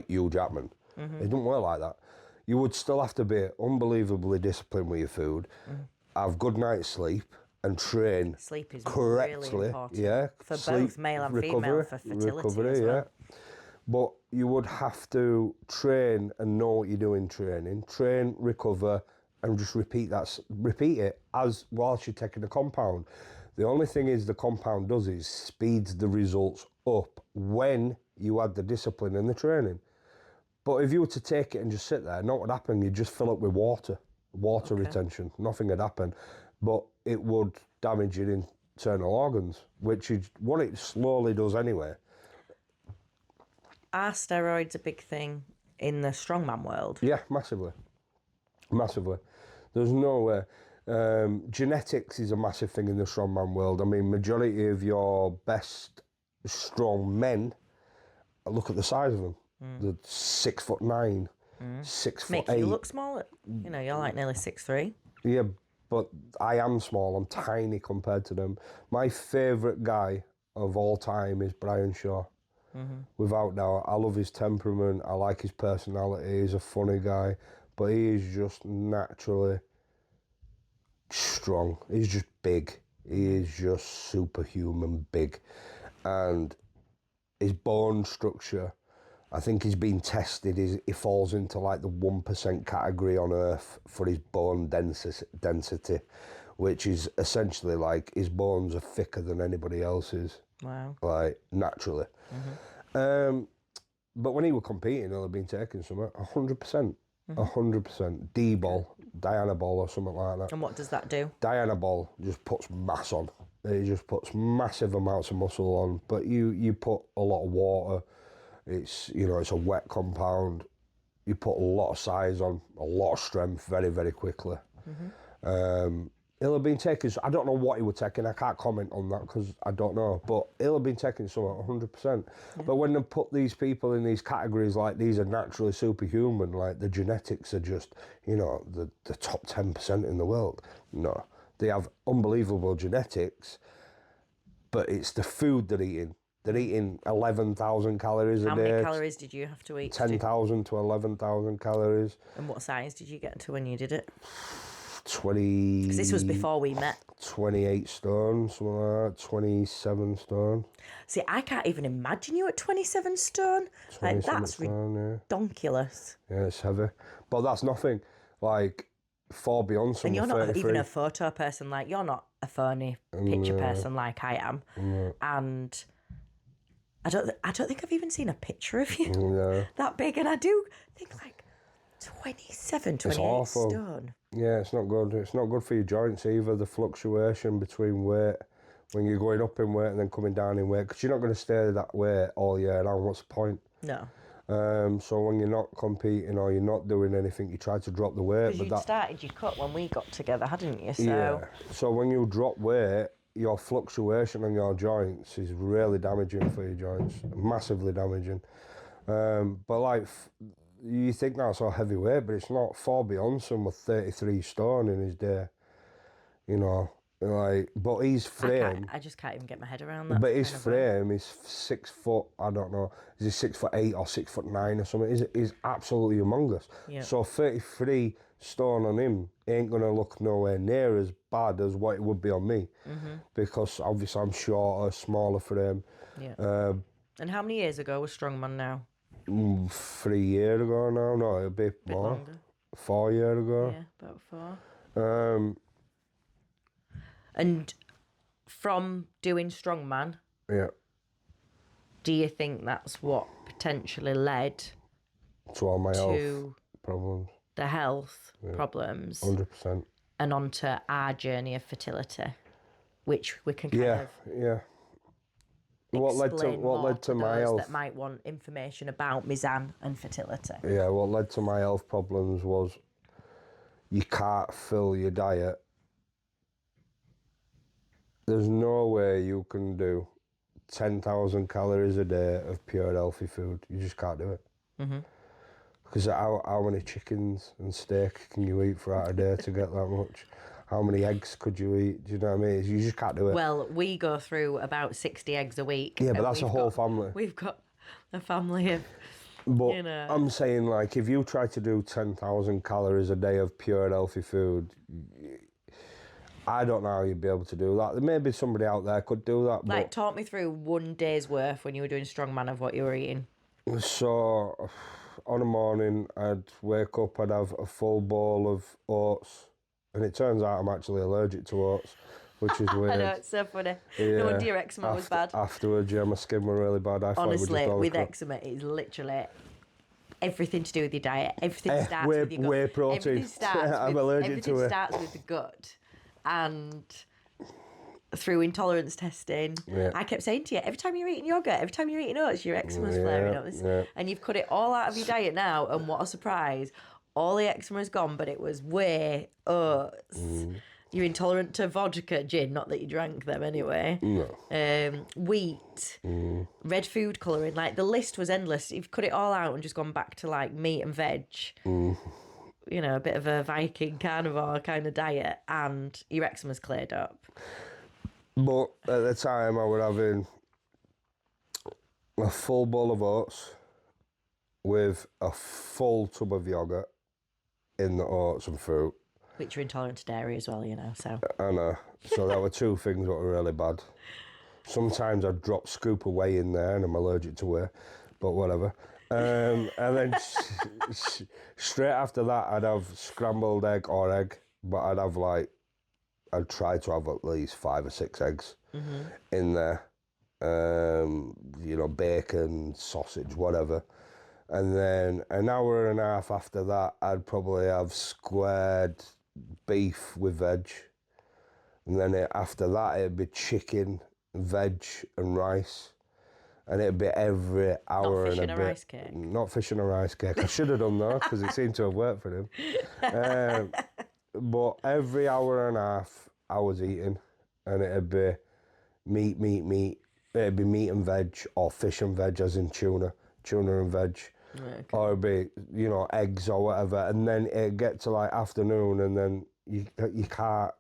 Hugh Jackman. It doesn't work like that. You would still have to be unbelievably disciplined with your food, have good night's sleep, and train sleep is correctly. Really important. Yeah, for both male and female, for fertility as well. Yeah. But you would have to train and know what you're doing training. Train, recover, and just repeat it as whilst you're taking the compound. The only thing is the compound does is speeds the results up when you add the discipline and the training. But if you were to take it and just sit there, what would happen? You'd just fill up with water retention. Nothing would happen. But it would damage your internal organs, which is what it slowly does anyway. Are steroids a big thing in the strongman world? Yeah, massively. There's no way. Genetics is a massive thing in the strongman world. I mean, majority of your best strong men, look at the size of them. They're 6'9", 6'8". Make you look small. You're like nearly 6'3". Yeah, but I am small. I'm tiny compared to them. My favourite guy of all time is Brian Shaw. Without doubt. I love his temperament. I like his personality. He's a funny guy. But he is just naturally strong. He's just big. He is just superhuman big. And his bone structure, I think he's been tested. He falls into like the 1% category on Earth for his bone density, which is essentially like his bones are thicker than anybody else's. Wow. Like, naturally. But when he was competing, he'll have been taking something 100%. 100%. D-ball, Diana ball or something like that. And what does that do? Diana ball just puts mass on. It just puts massive amounts of muscle on. But you put a lot of water. It's a wet compound. You put a lot of size on, a lot of strength very, very quickly. He'll have been taking, I don't know what he was taking, I can't comment on that because I don't know, but he'll have been taking something 100%. But when they put these people in these categories like these are naturally superhuman, like the genetics are just, the top 10% in the world. No, they have unbelievable genetics, but it's the food they're eating. They're eating 11,000 calories a day. How many calories did you have to eat? 10,000 to 11,000 calories. And what size did you get to when you did it? 20... Because this was before we met. 28 stone, something like that, 27 stone. See, I can't even imagine you at 27 stone. Like, that's ridiculous. Yeah, it's heavy. But that's nothing. Like, far beyond someone. And you're not 33. even a photo person. Like, you're not a phony picture person like I am. And I don't think I've even seen a picture of you that big. And I do think, like, 27, 28 stone. Yeah, it's not good. It's not good for your joints either, the fluctuation between weight, when you're going up in weight and then coming down in weight, because you're not going to stay that way all year round. What's the point? No. So when you're not competing or you're not doing anything, you try to drop the weight. Because you'd started your cut when we got together, hadn't you? So... Yeah. So when you drop weight, your fluctuation on your joints is really damaging for your joints, massively damaging. But like... You think that's all heavyweight, but it's not. Far beyond some with 33 stone in his day. But his frame... I just can't even get my head around that. But his frame is 6 foot, I don't know, is he 6'8" or 6'9" or something? He's absolutely humongous. Yeah. So 33 stone on him ain't going to look nowhere near as bad as what it would be on me. Because obviously I'm shorter, smaller frame. Yeah. And how many years ago was Strongman now? 3 years ago now. No, it'll be Bit more. longer. 4 years ago. Yeah, about 4. And from doing Strongman, Yeah. do you think that's what potentially led To all my health to problems. the health problems 100%. and onto our journey of fertility, which we can kind of What led explain to my those health? that might want information about Mizan and fertility? Yeah, what led to my health problems was you can't fill your diet. There's no way you can do 10,000 calories a day of pure healthy food. You just can't do it. Because how many chickens and steak can you eat throughout a day to get that much? How many eggs could you eat? Do you know what I mean? You just can't do it. Well, we go through about 60 eggs a week. Yeah, but that's a whole family. We've got a family of, But you know. I'm saying, like, if you try to do 10,000 calories a day of pure healthy food, I don't know how you'd be able to do that. Maybe somebody out there could do that. Like, talk me through one day's worth when you were doing Strongman of what you were eating. So, on a morning, I'd wake up, I'd have a full bowl of oats. And it turns out I'm actually allergic to oats, which is weird. I know, it's so funny. Yeah. No wonder your eczema was bad. Afterwards, yeah, my skin were really bad. I Honestly, with eczema, it's literally everything to do with your diet. Everything starts with your gut. Whey protein. Everything starts I'm with, allergic everything to it. starts with the gut. And through intolerance testing, I kept saying to you, every time you're eating yogurt, every time you're eating oats, your eczema's flaring up. And you've cut it all out of your diet now, and what a surprise. All the eczema's gone, but it was whey, oats. You're intolerant to vodka, gin, not that you drank them anyway. No. Wheat, red food colouring, like the list was endless. You've cut it all out and just gone back to like meat and veg. You know, a bit of a Viking carnivore kind of diet, and your eczema's cleared up. But at the time, I was having a full bowl of oats with a full tub of yogurt in the oats and fruit. Which are intolerant to dairy as well, you know, so. I know. So there were two things that were really bad. Sometimes I'd drop scoop of whey in there and I'm allergic to whey, but whatever. And then straight after that, I'd have scrambled egg or egg, but I'd try to have at least 5 or 6 eggs in there. You know, bacon, sausage, whatever. And then an hour and a half after that, I'd probably have squared beef with veg. And then after that, it'd be chicken, veg and rice. And it'd be every hour and a bit. Not fish and a rice cake? Not fish and a rice cake. I should have done that because it seemed to have worked for him. But every hour and a half, I was eating. And it'd be meat. It'd be meat and veg, or fish and veg, as in tuna and veg. Okay. Or it'd be, you know, eggs or whatever. And then it'd get to like afternoon, and then you can't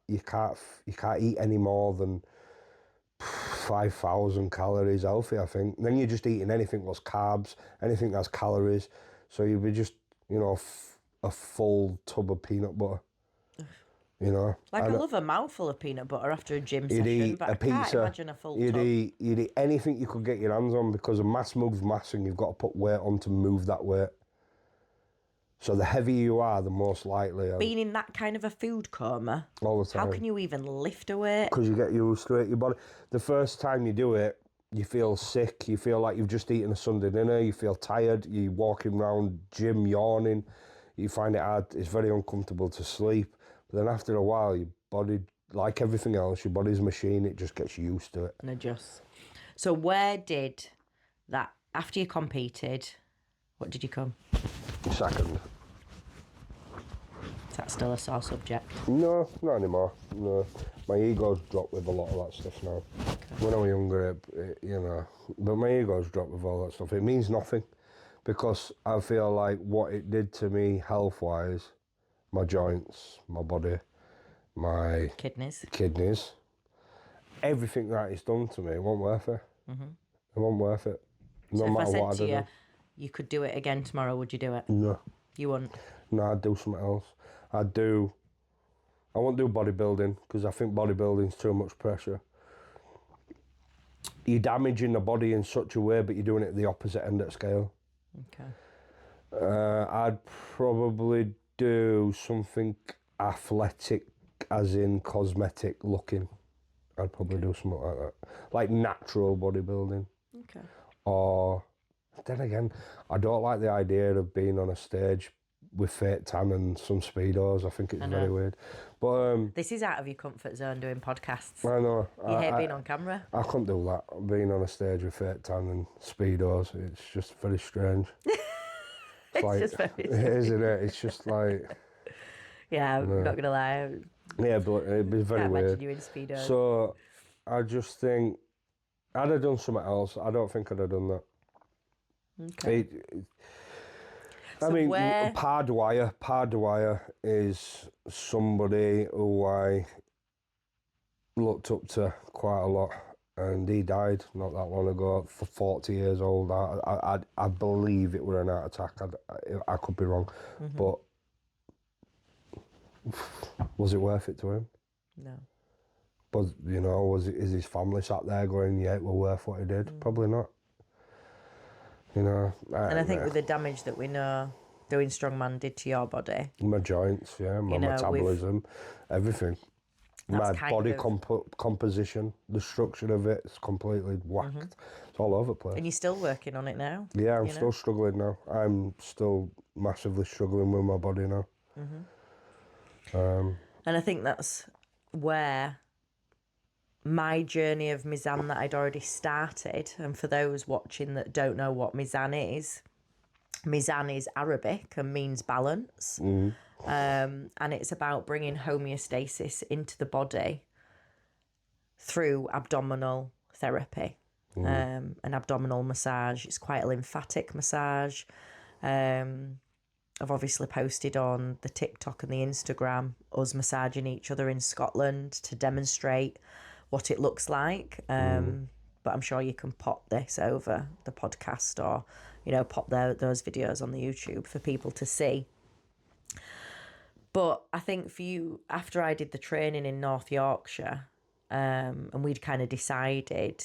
eat any more than 5,000 calories healthy, I think. Then you're just eating anything that's carbs, anything that's calories. So you'd be just, you know, a full tub of peanut butter. You know, like I love a mouthful of peanut butter after a gym you'd session, eat but a I can't pizza, imagine a full you'd tub. eat anything you could get your hands on, because a mass moves mass, and you've got to put weight on to move that weight. So the heavier you are, the most likely. Being in that kind of a food coma, all the time. how can you even lift a weight? Because you get used to it. Your body. The first time you do it, you feel sick. You feel like you've just eaten a Sunday dinner. You feel tired. You're walking around gym yawning. You find it hard. It's very uncomfortable to sleep. But then after a while, your body, like everything else, your body's a machine. It just gets used to it. And adjusts. So where did that, after you competed, what did you come? Second. Is that still a sore subject? No, not anymore. No, my ego's dropped with a lot of that stuff now. Okay. When I was younger, you know, but my ego's dropped with all that stuff. It means nothing, because I feel like what it did to me health-wise, my joints, my body, my kidneys, everything that it's done to me, it wasn't worth it. It wasn't worth it. No so matter if I what said I to did. you could do it again tomorrow, would you do it? No. You wouldn't? No, I'd do something else. I won't do bodybuilding because I think bodybuilding's too much pressure. You're damaging the body in such a way, but you're doing it at the opposite end of the scale. Okay. I'd probably do something athletic, as in cosmetic looking. I'd probably do something like that. Like natural bodybuilding. Okay. Or, then again, I don't like the idea of being on a stage with fake tan and some Speedos. I think it's very weird. But this is out of your comfort zone, doing podcasts. I know. You hate being on camera? I couldn't do that. Being on a stage with fake tan and Speedos, it's just very strange. It's just very strange. Isn't it? It's just like... Yeah, I'm not going to lie. Yeah, but it'd be very Can't weird. imagine you in Speedos. So, I just think... I'd have done something else. I don't think I'd have done that. Okay. Pardwire is somebody who I looked up to quite a lot, and he died not that long ago, for 40 years old. I believe it were an heart attack. I could be wrong, but was it worth it to him? No. But is his family sat there going, yeah, it was worth what he did? Probably not. And I think with the damage that we know doing strongman did to your body, my joints, my metabolism, everything, my body composition, the structure of it is completely whacked. It's all over the place. And you're still working on it now. Yeah, I'm still struggling now. I'm still massively struggling with my body now. And I think that's where my journey of Mizan that I'd already started, and for those watching that don't know what Mizan is Arabic and means balance. And it's about bringing homeostasis into the body through abdominal therapy and abdominal massage. It's quite a lymphatic massage. I've obviously posted on the TikTok and the Instagram us massaging each other in Scotland to demonstrate what it looks like. But I'm sure you can pop this over the podcast or, pop those videos on the YouTube for people to see. But I think for you, after I did the training in North Yorkshire, and we'd kind of decided,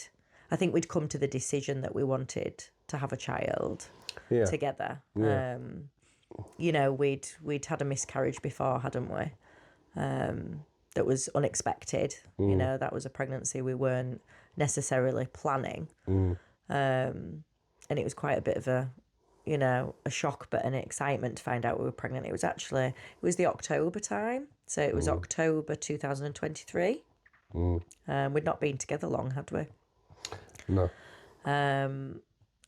I think we'd come to the decision that we wanted to have a child together. Yeah. We'd had a miscarriage before, hadn't we? That was unexpected. That was a pregnancy we weren't necessarily planning. And it was quite a bit of a shock, but an excitement to find out we were pregnant. It was the October time. So it was October 2023. We'd not been together long, had we? No.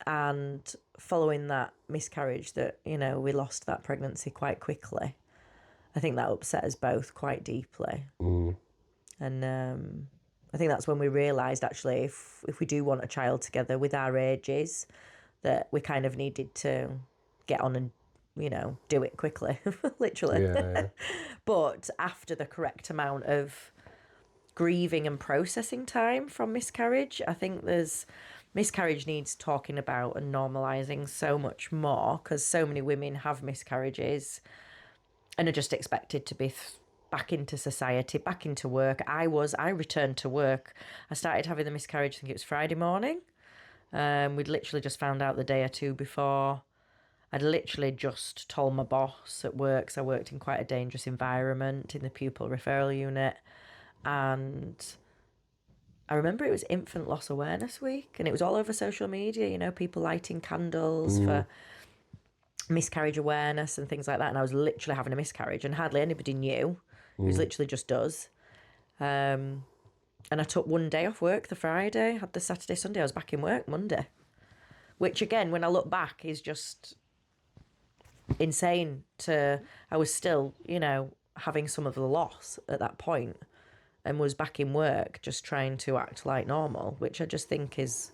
And following that miscarriage that, we lost that pregnancy quite quickly. I think that upset us both quite deeply. And I think that's when we realised, actually, if we do want a child together with our ages, that we kind of needed to get on and, do it quickly, literally. Yeah. But after the correct amount of grieving and processing time from miscarriage, I think miscarriage needs talking about and normalising so much more, because so many women have miscarriages and are just expected to be back into society, back into work. I returned to work. I started having the miscarriage, I think it was Friday morning. We'd literally just found out the day or two before. I'd literally just told my boss at work, so I worked in quite a dangerous environment in the pupil referral unit. And I remember it was Infant Loss Awareness Week, and it was all over social media, people lighting candles for miscarriage awareness and things like that. And I was literally having a miscarriage, and hardly anybody knew. It was literally just us. And I took one day off work, the Friday, had the Saturday, Sunday. I was back in work Monday, which again, when I look back, is just insane. I was still, having some of the loss at that point, and was back in work just trying to act like normal, which I just think is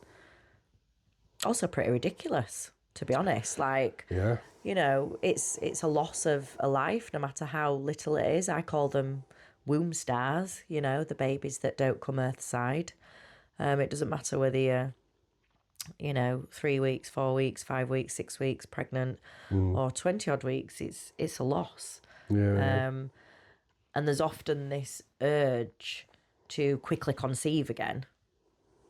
also pretty ridiculous, to be honest. It's a loss of a life, no matter how little it is. I call them womb stars, the babies that don't come earthside. It doesn't matter whether you're, 3 weeks, 4 weeks, 5 weeks, 6 weeks pregnant, or 20 odd weeks. It's a loss. Yeah. And there's often this urge to quickly conceive again,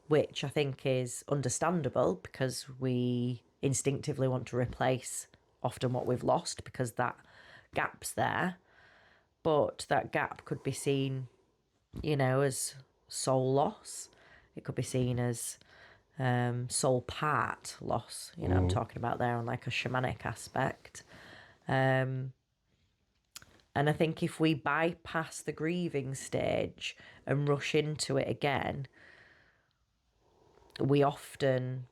which I think is understandable because we instinctively want to replace often what we've lost because that gap's there. But that gap could be seen, as soul loss. It could be seen as soul part loss. I'm talking about there on like a shamanic aspect. And I think if we bypass the grieving stage and rush into it again, we often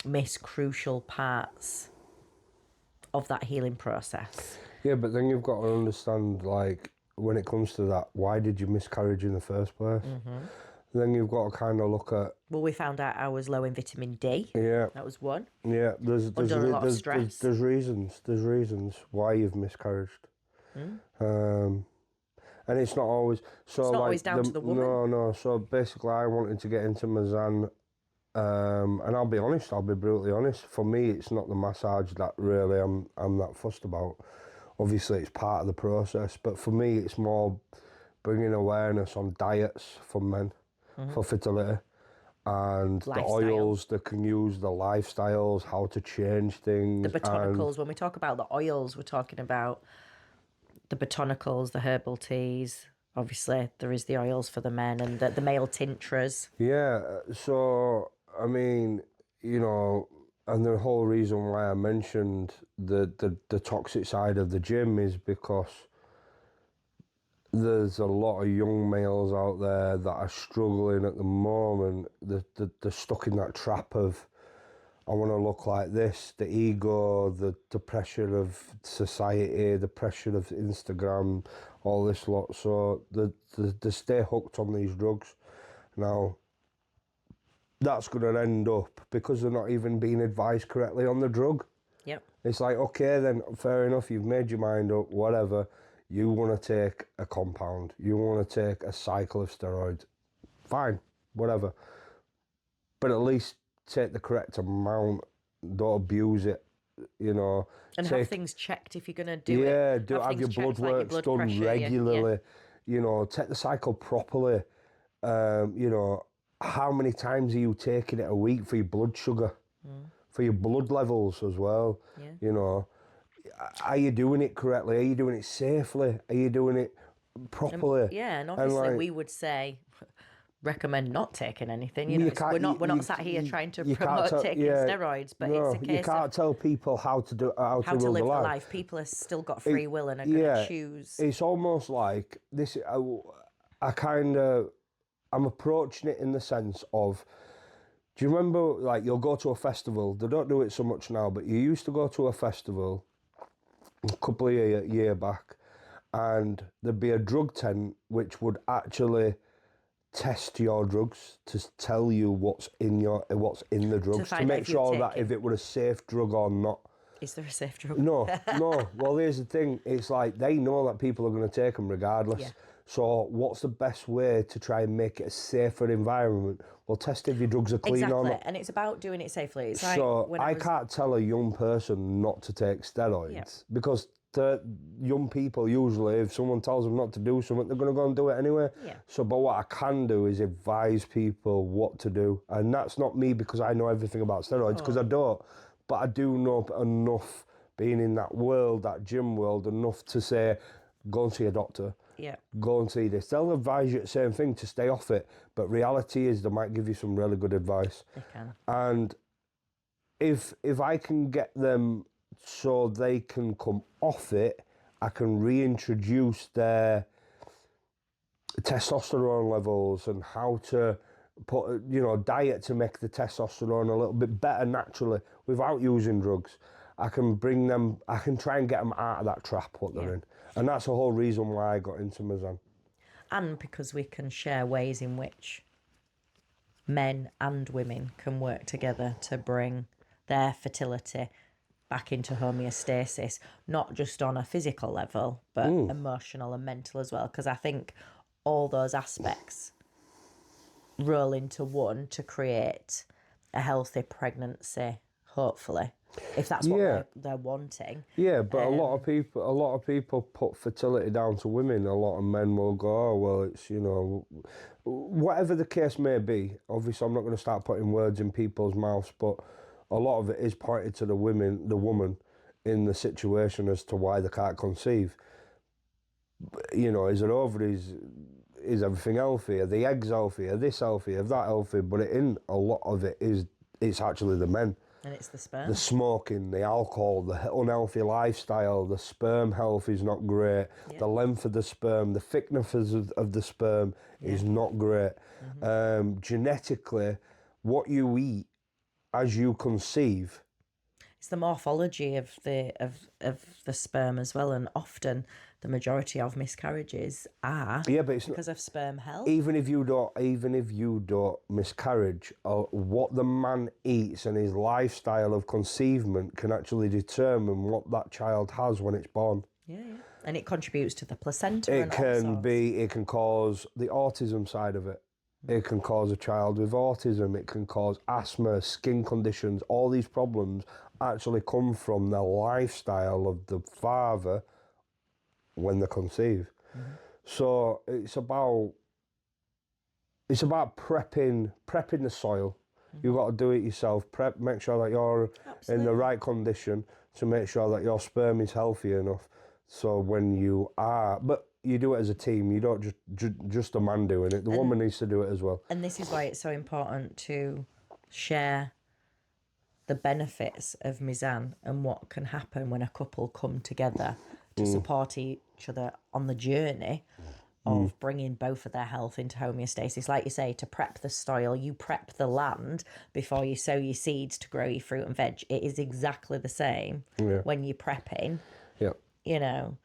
miss crucial parts of that healing process. Yeah, but then you've got to understand, like, when it comes to that, why did you miscarriage in the first place? Then you've got to kind of look at... Well, we found out I was low in vitamin D. Yeah. That was one. Yeah, there's Under a lot of stress. There's reasons why you've miscarriaged. And it's not always... So it's not like, always down to the woman. No. So basically I wanted to get into Mizan, and I'll be honest, I'll be brutally honest. For me, it's not the massage that really I'm that fussed about. Obviously, it's part of the process, but for me, it's more bringing awareness on diets for men, for fertility, and the oils they can use, the lifestyles, how to change things. The botanicals, when we talk about the oils, we're talking about the botanicals, the herbal teas. Obviously, there is the oils for the men and the male tinctures. Yeah, so, I mean, and the whole reason why I mentioned the toxic side of the gym is because there's a lot of young males out there that are struggling at the moment. They're stuck in that trap of, I want to look like this, the ego, the pressure of society, the pressure of Instagram, all this lot. So they stay hooked on these drugs. Now, that's going to end up because they're not even being advised correctly on the drug. Yep. It's like, okay, then fair enough, you've made your mind up, whatever. You want to take a compound, you want to take a cycle of steroids, fine, whatever. But at least take the correct amount, don't abuse it, And have things checked if you're going to do it. Yeah, have your blood work done pressure, regularly. Take the cycle properly. How many times are you taking it a week for your blood sugar, for your blood levels as well? Yeah. Are you doing it correctly? Are you doing it safely? Are you doing it properly? And obviously we would say recommend not taking anything. We're not sat here trying to promote taking steroids, but it's a case you can't tell people how to do how to live the the life. life. People have still got free will and are going to choose. It's almost like this. I'm approaching it in the sense of, do you remember, like, you'll go to a festival, they don't do it so much now, but you used to go to a festival a couple of year back, and there'd be a drug tent which would actually test your drugs to tell you what's in the drugs, to make sure that if it were a safe drug or not. Is there a safe drug? No. Well, here's the thing. It's like they know that people are going to take them regardless. Yeah. So what's the best way to try and make it a safer environment? Well, test if your drugs are clean or not. And it's about doing it safely. It's so like I can't tell a young person not to take steroids because the young people usually, if someone tells them not to do something, they're going to go and do it anyway. Yeah. So, but what I can do is advise people what to do. And that's not me because I know everything about steroids, because I don't. But I do know enough, being in that world, that gym world, enough to say, go and see a doctor. Yeah. Go and see this. They'll advise you the same thing to stay off it. But reality is they might give you some really good advice. They can. And if I can get them so they can come off it, I can reintroduce their testosterone levels and how to put, diet to make the testosterone a little bit better naturally without using drugs. I can try and get them out of that trap what they're in. And that's the whole reason why I got into Mizan. And because we can share ways in which men and women can work together to bring their fertility back into homeostasis, not just on a physical level, but emotional and mental as well. Because I think all those aspects roll into one to create a healthy pregnancy, hopefully. if that's what they're wanting. Yeah, but a lot of people put fertility down to women. A lot of men will go, oh, well, it's, you know, whatever the case may be. Obviously, I'm not going to start putting words in people's mouths, but a lot of it is pointed to the woman in the situation as to why they can't conceive. You know, is it ovaries? Is everything healthy? Are the eggs healthy? Are this healthy? Are that healthy? But a lot of it is, it's actually the men. And it's the sperm. The smoking, the alcohol, the unhealthy lifestyle, the sperm health is not great. Yeah. The length of the sperm, the thickness of the sperm is not great. Genetically, what you eat as you conceive. It's the morphology of the sperm as well, and often the majority of miscarriages are but it's because of sperm health. Even if you don't miscarriage, what the man eats and his lifestyle of conceivement can actually determine what that child has when it's born. Yeah. And it contributes to the placenta. It can cause the autism side of it. It can cause a child with autism. It can cause asthma, skin conditions. All these problems actually come from the lifestyle of the father when they conceive. So it's about prepping the soil. You've got to do it yourself. Make sure that you're in the right condition to make sure that your sperm is healthy enough. So when you are, but you do it as a team. You don't just a man doing it. The woman needs to do it as well. And this is why it's so important to share the benefits of Mizan and what can happen when a couple come together to support each other on the journey of bringing both of their health into homeostasis. Like you say, to prep the soil, you prep the land before you sow your seeds to grow your fruit and veg. It is exactly the same when you're prepping. Yeah. You know,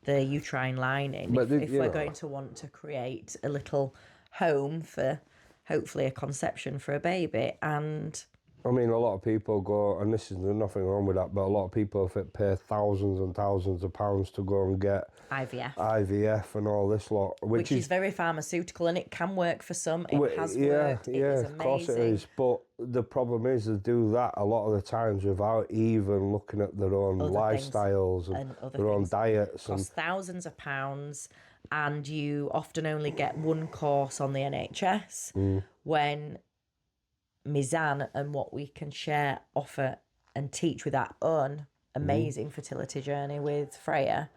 the uterine lining. But if we're going to want to create a little home for hopefully a conception for a baby, and I mean, a lot of people go, and there's nothing wrong with that, but a lot of people pay thousands and thousands of pounds to go and get IVF and all this lot. Which is very pharmaceutical, and it can work for some. It has worked. It is amazing. Of course it is. But the problem is they do that a lot of the times without even looking at their own lifestyles and their own diets. It costs thousands of pounds, and you often only get one course on the NHS when Mizan and what we can share, offer and teach with our own amazing fertility journey with Freyja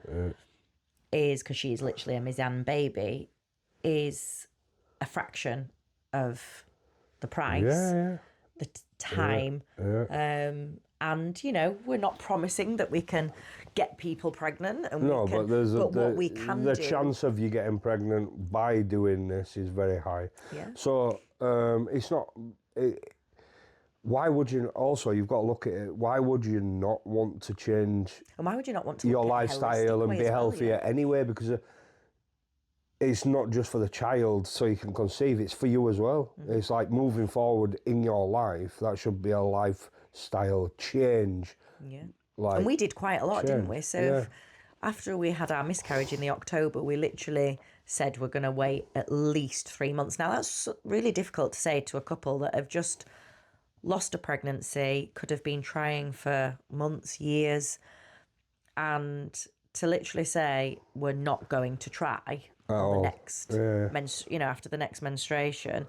is, because she's literally a Mizan baby, is a fraction of the price, the time. And, you know, we're not promising that we can get people pregnant. And what we can do... The chance of you getting pregnant by doing this is very high. Yeah. So it's not... why would you also, you've got to look at it, why would you not want to change and why would you not want to your lifestyle and be healthier anyway? Because it's not just for the child so you can conceive, it's for you as well. It's like moving forward in your life, that should be a lifestyle change. Yeah. And we did quite a lot, didn't we? So after we had our miscarriage in the October, we literally said we're going to wait at least 3 months. Now, that's really difficult to say to a couple that have just lost a pregnancy, could have been trying for months, years, and to literally say we're not going to try on the next, after the next menstruation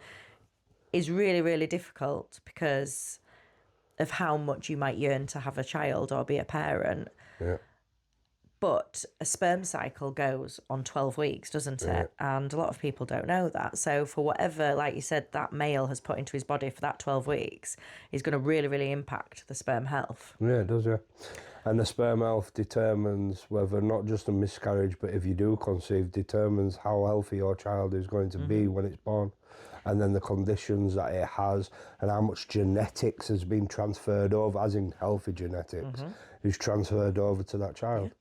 is really, really difficult because of how much you might yearn to have a child or be a parent. Yeah. But a sperm cycle goes on 12 weeks, doesn't it? And a lot of people don't know that. So for whatever, like you said, that male has put into his body for that 12 weeks is going to really, really impact the sperm health. Yeah, it does, yeah. And the sperm health determines whether not just a miscarriage, but if you do conceive, determines how healthy your child is going to be when it's born. And then the conditions that it has and how much genetics has been transferred over, as in healthy genetics, is transferred over to that child. Yeah.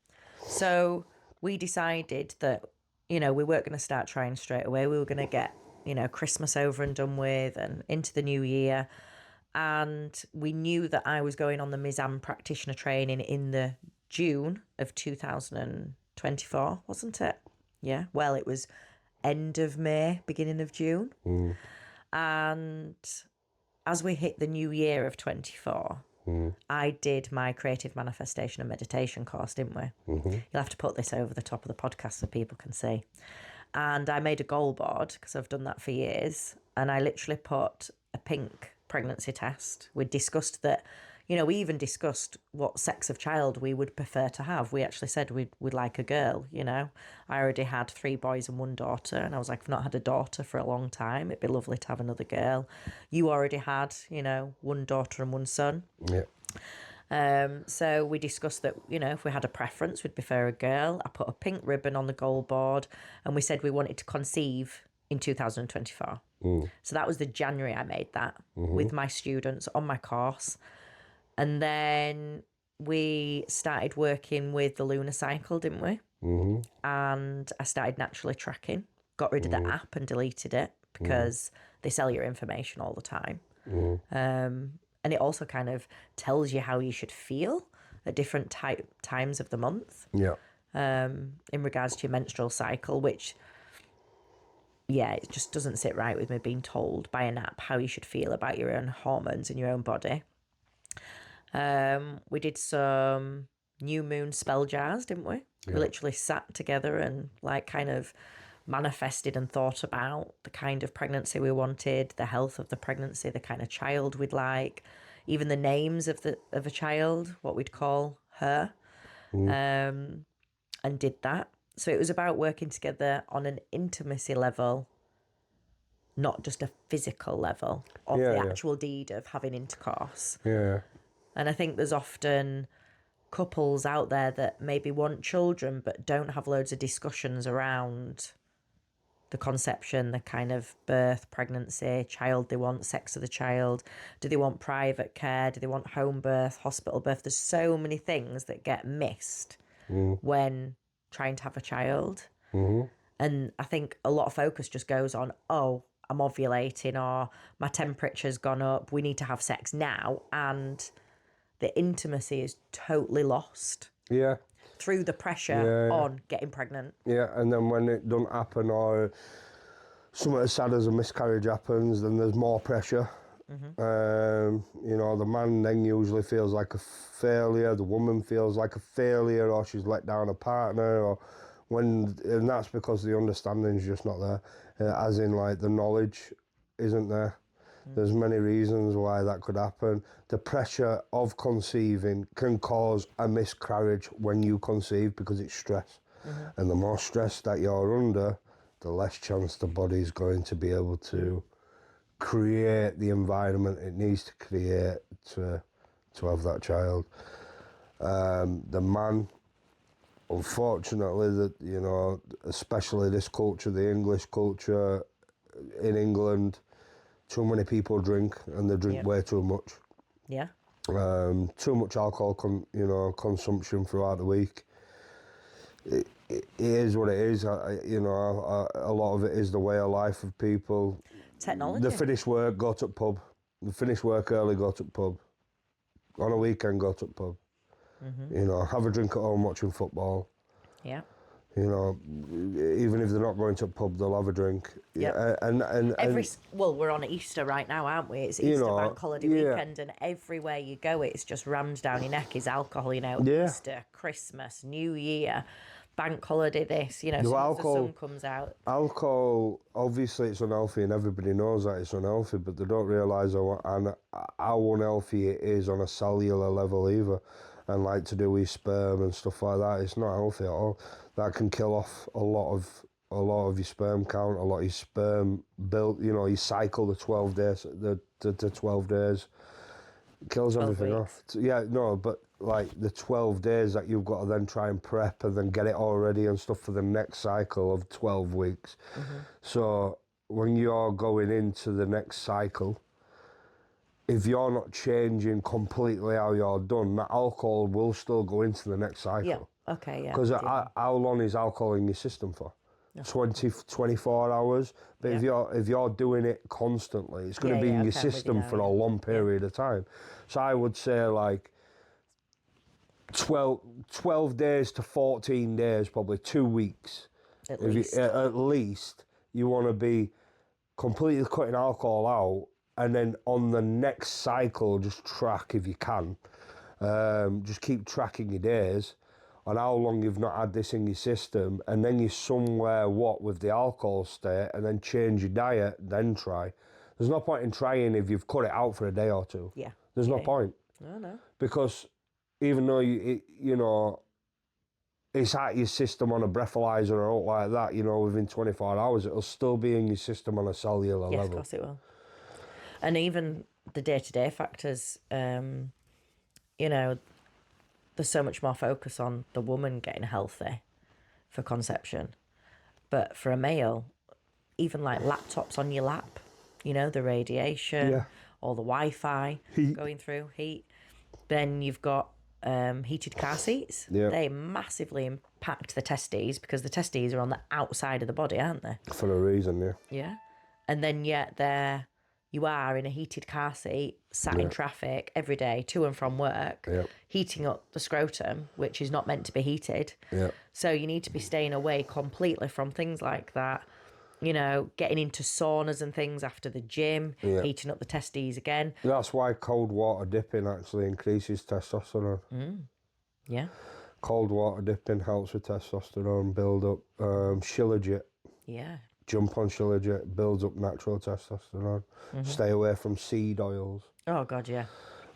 So we decided that, you know, we weren't going to start trying straight away. We were going to get, you know, Christmas over and done with and into the new year. And we knew that I was going on the Mizan Practitioner training in the June of 2024, wasn't it? Yeah. Well, it was end of May, beginning of June. And as we hit the new year of 24, I did my creative manifestation and meditation course, didn't we? You'll have to put this over the top of the podcast so people can see. And I made a goal board because I've done that for years. And I literally put a pink pregnancy test. We discussed that, we even discussed what sex of child we would prefer to have. We actually said we'd like a girl, I already had 3 boys and 1 daughter. And I was like, I've not had a daughter for a long time. It'd be lovely to have another girl. You already had, 1 daughter and 1 son. Yeah. So we discussed that, if we had a preference, we'd prefer a girl. I put a pink ribbon on the goal board and we said we wanted to conceive in 2024. So that was the January I made that with my students on my course. And then we started working with the lunar cycle, didn't we? And I started naturally tracking, got rid of the app and deleted it because they sell your information all the time. And it also kind of tells you how you should feel at different times of the month. Yeah. In regards to your menstrual cycle, which, it just doesn't sit right with me being told by an app how you should feel about your own hormones in your own body. We did some new moon spell jars, didn't we? Yeah. We literally sat together and kind of manifested and thought about the kind of pregnancy we wanted, the health of the pregnancy, the kind of child we'd like, even the names of a child, what we'd call her, and did that. So it was about working together on an intimacy level, not just a physical level of the actual deed of having intercourse. Yeah. And I think there's often couples out there that maybe want children but don't have loads of discussions around the conception, the kind of birth, pregnancy, child they want, sex of the child. Do they want private care? Do they want home birth, hospital birth? There's so many things that get missed when trying to have a child. And I think a lot of focus just goes on, I'm ovulating, or my temperature's gone up, we need to have sex now. And the intimacy is totally lost. Yeah. Through the pressure on getting pregnant. Yeah, and then when it doesn't happen or something as sad as a miscarriage happens, then there's more pressure. The man then usually feels like a failure, the woman feels like a failure, or she's let down a partner, and that's because the understanding's just not there, as in the knowledge isn't there. There's many reasons why that could happen. The pressure of conceiving can cause a miscarriage when you conceive because it's stress. And the more stress that you're under, the less chance the body's going to be able to create the environment it needs to create to have that child. The man, unfortunately, especially this culture, the English culture in England, too many people drink and they drink way too much. Yeah. Too much alcohol consumption throughout the week. It is what it is. A lot of it is the way of life of people. Technology. They finish work, go to the pub. They finish work early, go to the pub. On a weekend, go to the pub. Have a drink at home watching football. Yeah. Even if they're not going to a pub, they'll have a drink. Yeah. And we're on Easter right now, aren't we? It's Easter bank holiday weekend, and everywhere you go, it's just rammed down your neck is alcohol. Easter, Christmas, New Year, bank holiday. This, the sun comes out. Alcohol, obviously, it's unhealthy, and everybody knows that it's unhealthy, but they don't realise how unhealthy it is on a cellular level either. And to do with sperm and stuff like that, it's not healthy at all. That can kill off a lot of your sperm count, a lot of your sperm built. You cycle the 12 days, the 12 days, it kills everything off. Yeah, no, but the 12 days that you've got to then try and prep and then get it all ready and stuff for the next cycle of 12 weeks. So when you're going into the next cycle, if you're not changing completely how you're done, that alcohol will still go into the next cycle. Yeah, okay, yeah. Because how long is alcohol in your system for? 24 hours. But if you're doing it constantly, it's going to be in your system for a long period of time. So I would say 12 days to 14 days, probably 2 weeks. At least you want to be completely cutting alcohol out and then on the next cycle, just track if you can. Just keep tracking your days on how long you've not had this in your system, and then you're somewhere with the alcohol state, and then change your diet, then try. There's no point in trying if you've cut it out for a day or two. Yeah. There's no point. No. Because even though it's at your system on a breathalyzer or out like that, within 24 hours, it'll still be in your system on a cellular level. Yes, of course it will. And even the day-to-day factors, there's so much more focus on the woman getting healthy for conception. But for a male, even like laptops on your lap, the radiation, all the Wi-Fi going through, heat. Then you've got heated car seats. Yeah. They massively impact the testes because the testes are on the outside of the body, aren't they? For a reason, yeah. Yeah. And then yet there you are in a heated car seat, sat in traffic every day to and from work, heating up the scrotum, which is not meant to be heated. Yeah. So you need to be staying away completely from things like that. Getting into saunas and things after the gym, heating up the testes again. That's why cold water dipping actually increases testosterone. Yeah. Cold water dipping helps with testosterone build up. Shilajit. Yeah. Jump on Shilajit, builds up natural testosterone. Stay away from seed oils. Oh, God, yeah.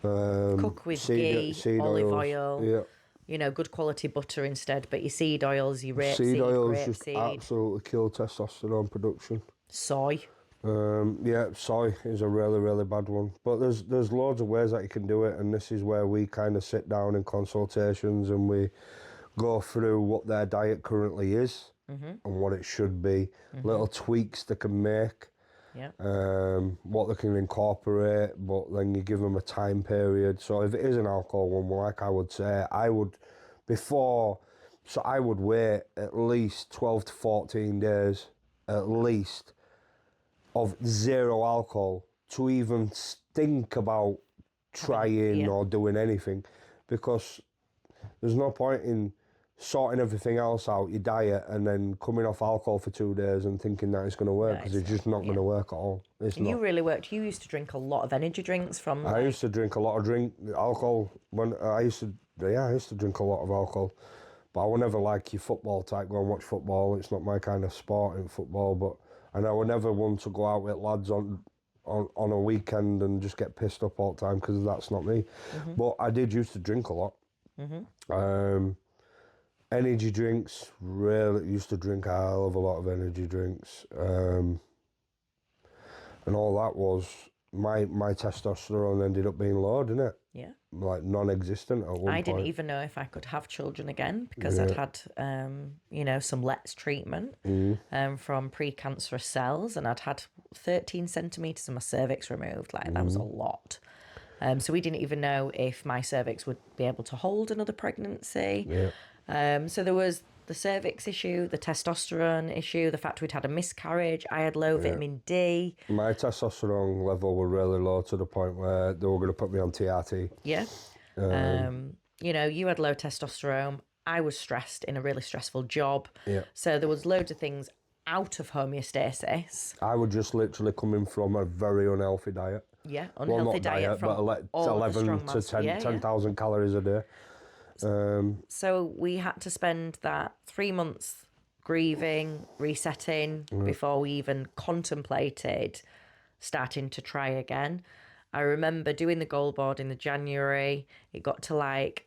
Cook with ghee, olive oil. Yeah. Good quality butter instead, but your seed oils, your rapeseed, seed oils just grapeseed. absolutely kill testosterone production. Soy. Soy is a really, really bad one. But there's loads of ways that you can do it, and this is where we kind of sit down in consultations and we go through what their diet currently is and what it should be, little tweaks they can make, what they can incorporate, but then you give them a time period. So if it is an alcohol one, like I would say, I would wait at least 12 to 14 days, at least, of zero alcohol to even think about trying or doing anything, because there's no point in sorting everything else out, your diet, and then coming off alcohol for 2 days and thinking that it's going to work, because it's just not going to work at all. It's not. You really worked. You used to drink a lot of energy drinks from... I used to drink a lot of alcohol. When I used to drink a lot of alcohol. But I was never like your football type, go and watch football. It's not my kind of sport in football. And I was never one to go out with lads on a weekend and just get pissed up all the time, because that's not me. But I did used to drink a lot. Energy drinks, really used to drink a hell of a lot of energy drinks. And all that was, my testosterone ended up being low, didn't it? Yeah. Like non-existent at one point. I didn't even know if I could have children again, because I'd had, some LETS treatment from precancerous cells, and I'd had 13 centimetres of my cervix removed. Like, that was a lot. So we didn't even know if my cervix would be able to hold another pregnancy. Yeah. So there was the cervix issue, the testosterone issue, the fact we'd had a miscarriage. I had low vitamin D. My testosterone level were really low to the point where they were going to put me on TRT. Yeah. You had low testosterone. I was stressed in a really stressful job. Yeah. So there was loads of things out of homeostasis. I was just literally coming from a very unhealthy diet. Yeah, unhealthy diet from but all 11 to 10,000 calories a day. So we had to spend that 3 months grieving, resetting, before we even contemplated starting to try again. I remember doing the goal board in the January. It got to like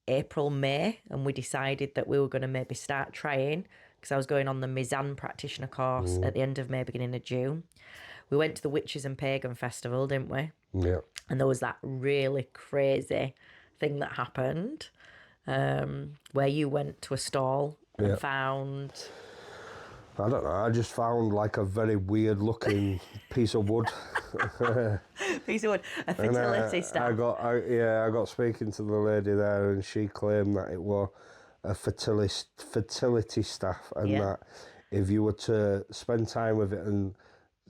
April, May, and we decided that we were going to maybe start trying, because I was going on the Mizan Practitioner course at the end of May, beginning of June. We went to the Witches and Pagan Festival, didn't we? Yeah. And there was that really crazy thing that happened, where you went to a stall and found... I don't know, I just found like a very weird looking piece of wood. Piece of wood, a fertility staff. I got speaking to the lady there, and she claimed that it was a fertility staff, and that if you were to spend time with it and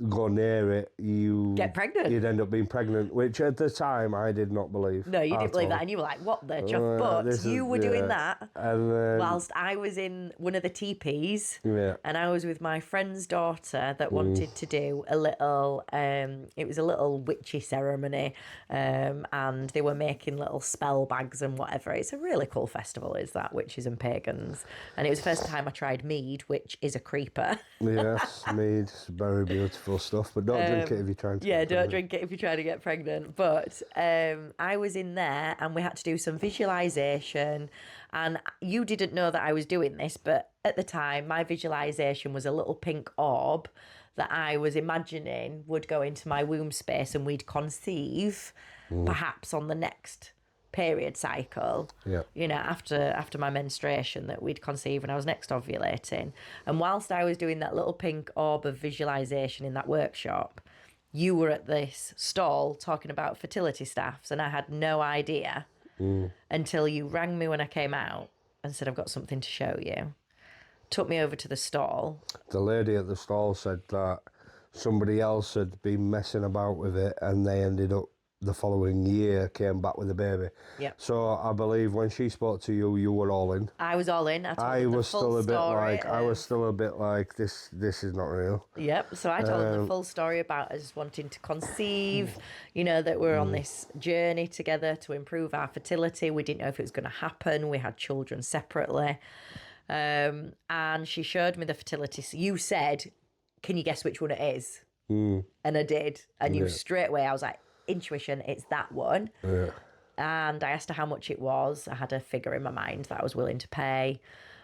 go near it, you Get pregnant. You'd end up being pregnant, which at the time I did not believe. No, you didn't believe that, all. and you were like, "What the chuff?" But you were doing that and then, whilst I was in one of the teepees, yeah, and I was with my friend's daughter that wanted to do a little. It was a little witchy ceremony, and they were making little spell bags and whatever. It's a really cool festival, is that witches and pagans? And it was the first time I tried mead, which is a creeper. yes, mead, very beautiful stuff, but don't drink it if you're trying to. Yeah, don't drink it if you're trying to get pregnant. But I was in there and we had to do some visualization. And you didn't know that I was doing this, but at the time, my visualization was a little pink orb that I was imagining would go into my womb space and we'd conceive perhaps on the next period cycle, you know, after my menstruation, that we'd conceive when I was next ovulating. And whilst I was doing that little pink orb of visualization in that workshop, you were at this stall talking about fertility staffs, and I had no idea until you rang me when I came out and said, "I've got something to show you." Took me over to the stall. The lady at the stall said that somebody else had been messing about with it, and they ended up the following year came back with a baby. Yeah. So I believe when she spoke to you, you were all in. I was all in. I was still a bit like, this is not real. Yep. So I told them the full story about us wanting to conceive, you know, that we're on this journey together to improve our fertility. We didn't know if it was going to happen. We had children separately. And she showed me the fertility. So you said, "Can you guess which one it is?" And I did. And you straight away, I was like, intuition, it's that one. Yeah. And I asked her how much it was. I had a figure in my mind that I was willing to pay,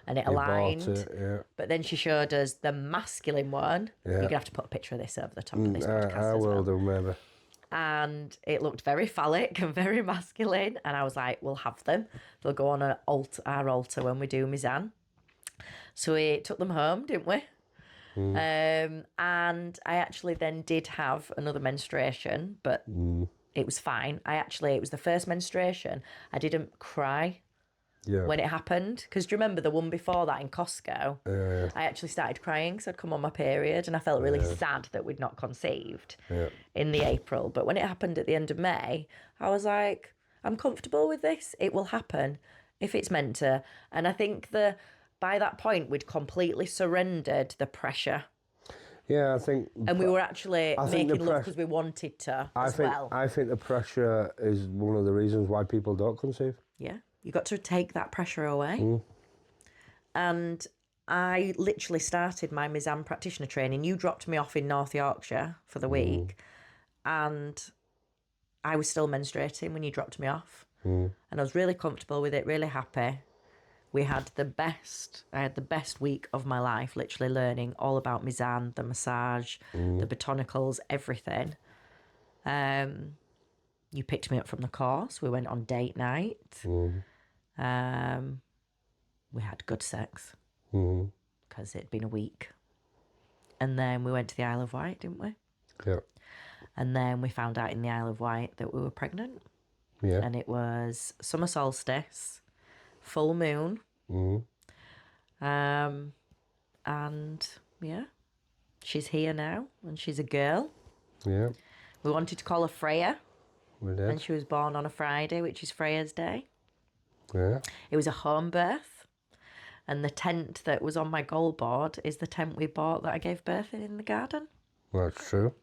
and it aligned. Bought it, yeah. But then she showed us the masculine one. Yeah. You're gonna have to put a picture of this over the top of this podcast I as will well. do, maybe. And it looked very phallic and very masculine. And I was like, "We'll have them. They'll go on our altar when we do Mizan." So we took them home, didn't we? And I actually then did have another menstruation, but it was fine. It was the first menstruation. I didn't cry when it happened. Because do you remember the one before that in Costco? I actually started crying because I'd come on my period, and I felt really sad that we'd not conceived in the April. But when it happened at the end of May, I was like, I'm comfortable with this. It will happen if it's meant to. And I think by that point, we'd completely surrendered the pressure. Yeah, I think... And we were actually making love because we wanted to as well. I think the pressure is one of the reasons why people don't conceive. Yeah, you got to take that pressure away. And I literally started my Mizan practitioner training. You dropped me off in North Yorkshire for the week. And I was still menstruating when you dropped me off. And I was really comfortable with it, really happy. I had the best week of my life, literally learning all about Mizan, the massage, the botanicals, everything. You picked me up from the course. We went on date night. We had good sex because it'd been a week. And then we went to the Isle of Wight, didn't we? Yeah. And then we found out in the Isle of Wight that we were pregnant. Yeah. And it was summer solstice, full moon. And yeah, she's here now, and she's a girl. Yeah. We wanted to call her Freyja. We did. And she was born on a Friday, which is Freyja's day. Yeah. It was a home birth. And the tent that was on my goal board is the tent we bought that I gave birth in the garden. That's true.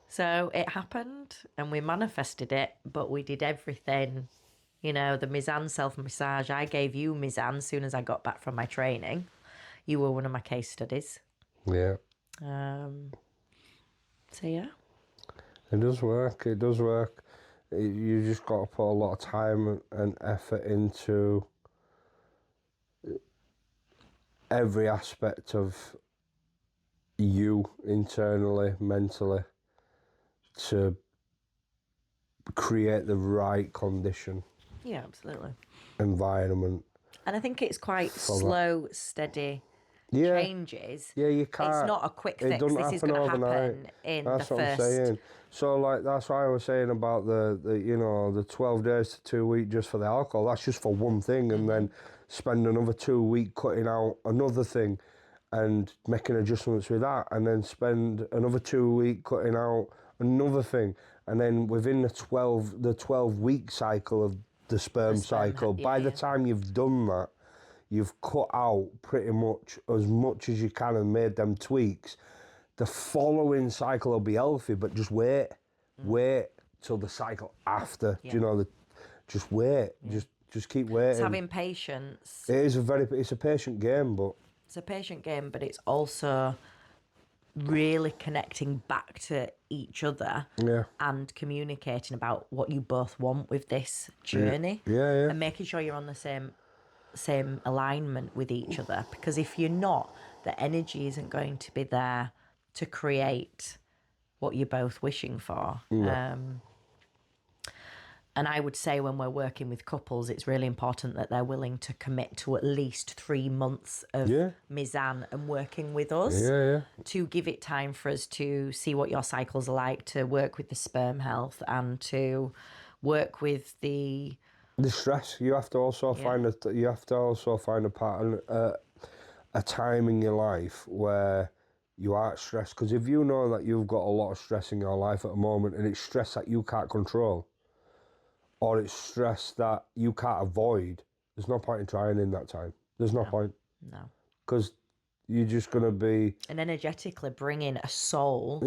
So it happened, and we manifested it, but we did everything. You know, the Mizan self-massage, I gave you Mizan as soon as I got back from my training. You were one of my case studies. Yeah. So, yeah. It does work. It does work. You just got to put a lot of time and effort into every aspect of you internally, mentally, to create the right condition. Yeah, absolutely. Environment. And I think it's quite slow, steady changes. Yeah, you can't. It's not a quick fix. This is going to happen in that's the what first. I'm saying. So, like, that's why I was saying about the 12 days to 2 weeks just for the alcohol. That's just for one thing, and then spend another 2 weeks cutting out another thing. and making adjustments with that, and then spend another 2 weeks cutting out another thing, and then within the 12-week cycle of the sperm cycle, by the time you've done that, you've cut out pretty much as you can and made them tweaks. The following cycle will be healthy, but just wait till the cycle after. Do you know, just wait, just keep waiting. It's having patience. It's a patient game, but it's a patient game, but it's also really connecting back to each other and communicating about what you both want with this journey. And making sure you're on the same alignment with each other, because if you're not, the energy isn't going to be there to create what you're both wishing for. And I would say when we're working with couples, it's really important that they're willing to commit to at least 3 months of Mizan and working with us to give it time for us to see what your cycles are like, to work with the sperm health and to work with the stress. You have to also find a pattern, a time in your life where you aren't stressed. Because if you know that you've got a lot of stress in your life at the moment, and it's stress that you can't control, or it's stress that you can't avoid, there's no point in trying in that time. There's no point. No. Because you're just going to be... And energetically bringing a soul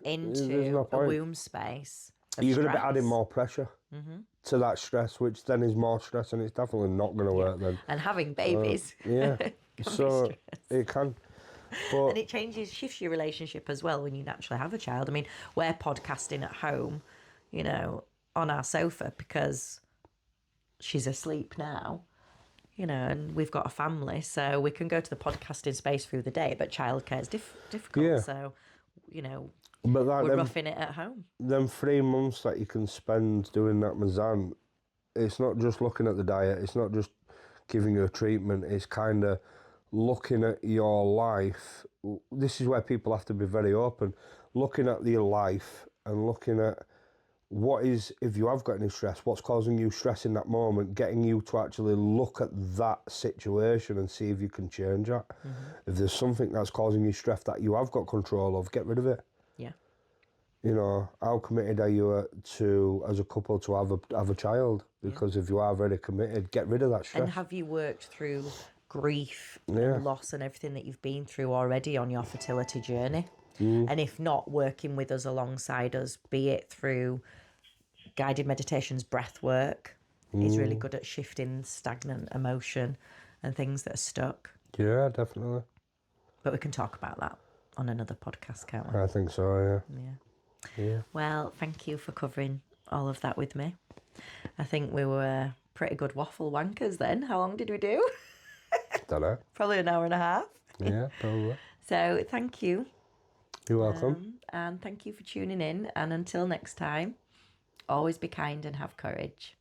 into a womb space of you're going to be stress. adding more pressure to that stress, which then is more stress, and it's definitely not going to work then. And having babies. So it can. But, and it shifts your relationship as well when you naturally have a child. I mean, we're podcasting at home, you know, on our sofa because she's asleep now, you know, and we've got a family, so we can go to the podcasting space through the day, but childcare is difficult. So, you know, we're roughing it at home. Them 3 months that you can spend doing that Mizan, it's not just looking at the diet, it's not just giving you a treatment, it's kind of looking at your life. This is where people have to be very open, looking at your life and looking at what is, if you have got any stress, what's causing you stress in that moment, getting you to actually look at that situation and see if you can change that. If there's something that's causing you stress that you have got control of, get rid of it. You know, how committed are you to, as a couple, to have a child? Because if you are very committed, get rid of that stress. And have you worked through grief and loss and everything that you've been through already on your fertility journey? And if not, working with us alongside us, be it through guided meditations, breath work is really good at shifting stagnant emotion and things that are stuck. Yeah, definitely. But we can talk about that on another podcast, can't we? I think so, Yeah. Well, thank you for covering all of that with me. I think we were pretty good waffle wankers then. How long did we do? Don't know. Probably an hour and a half. Yeah, probably. So thank you. You're welcome. And thank you for tuning in. And until next time, always be kind and have courage.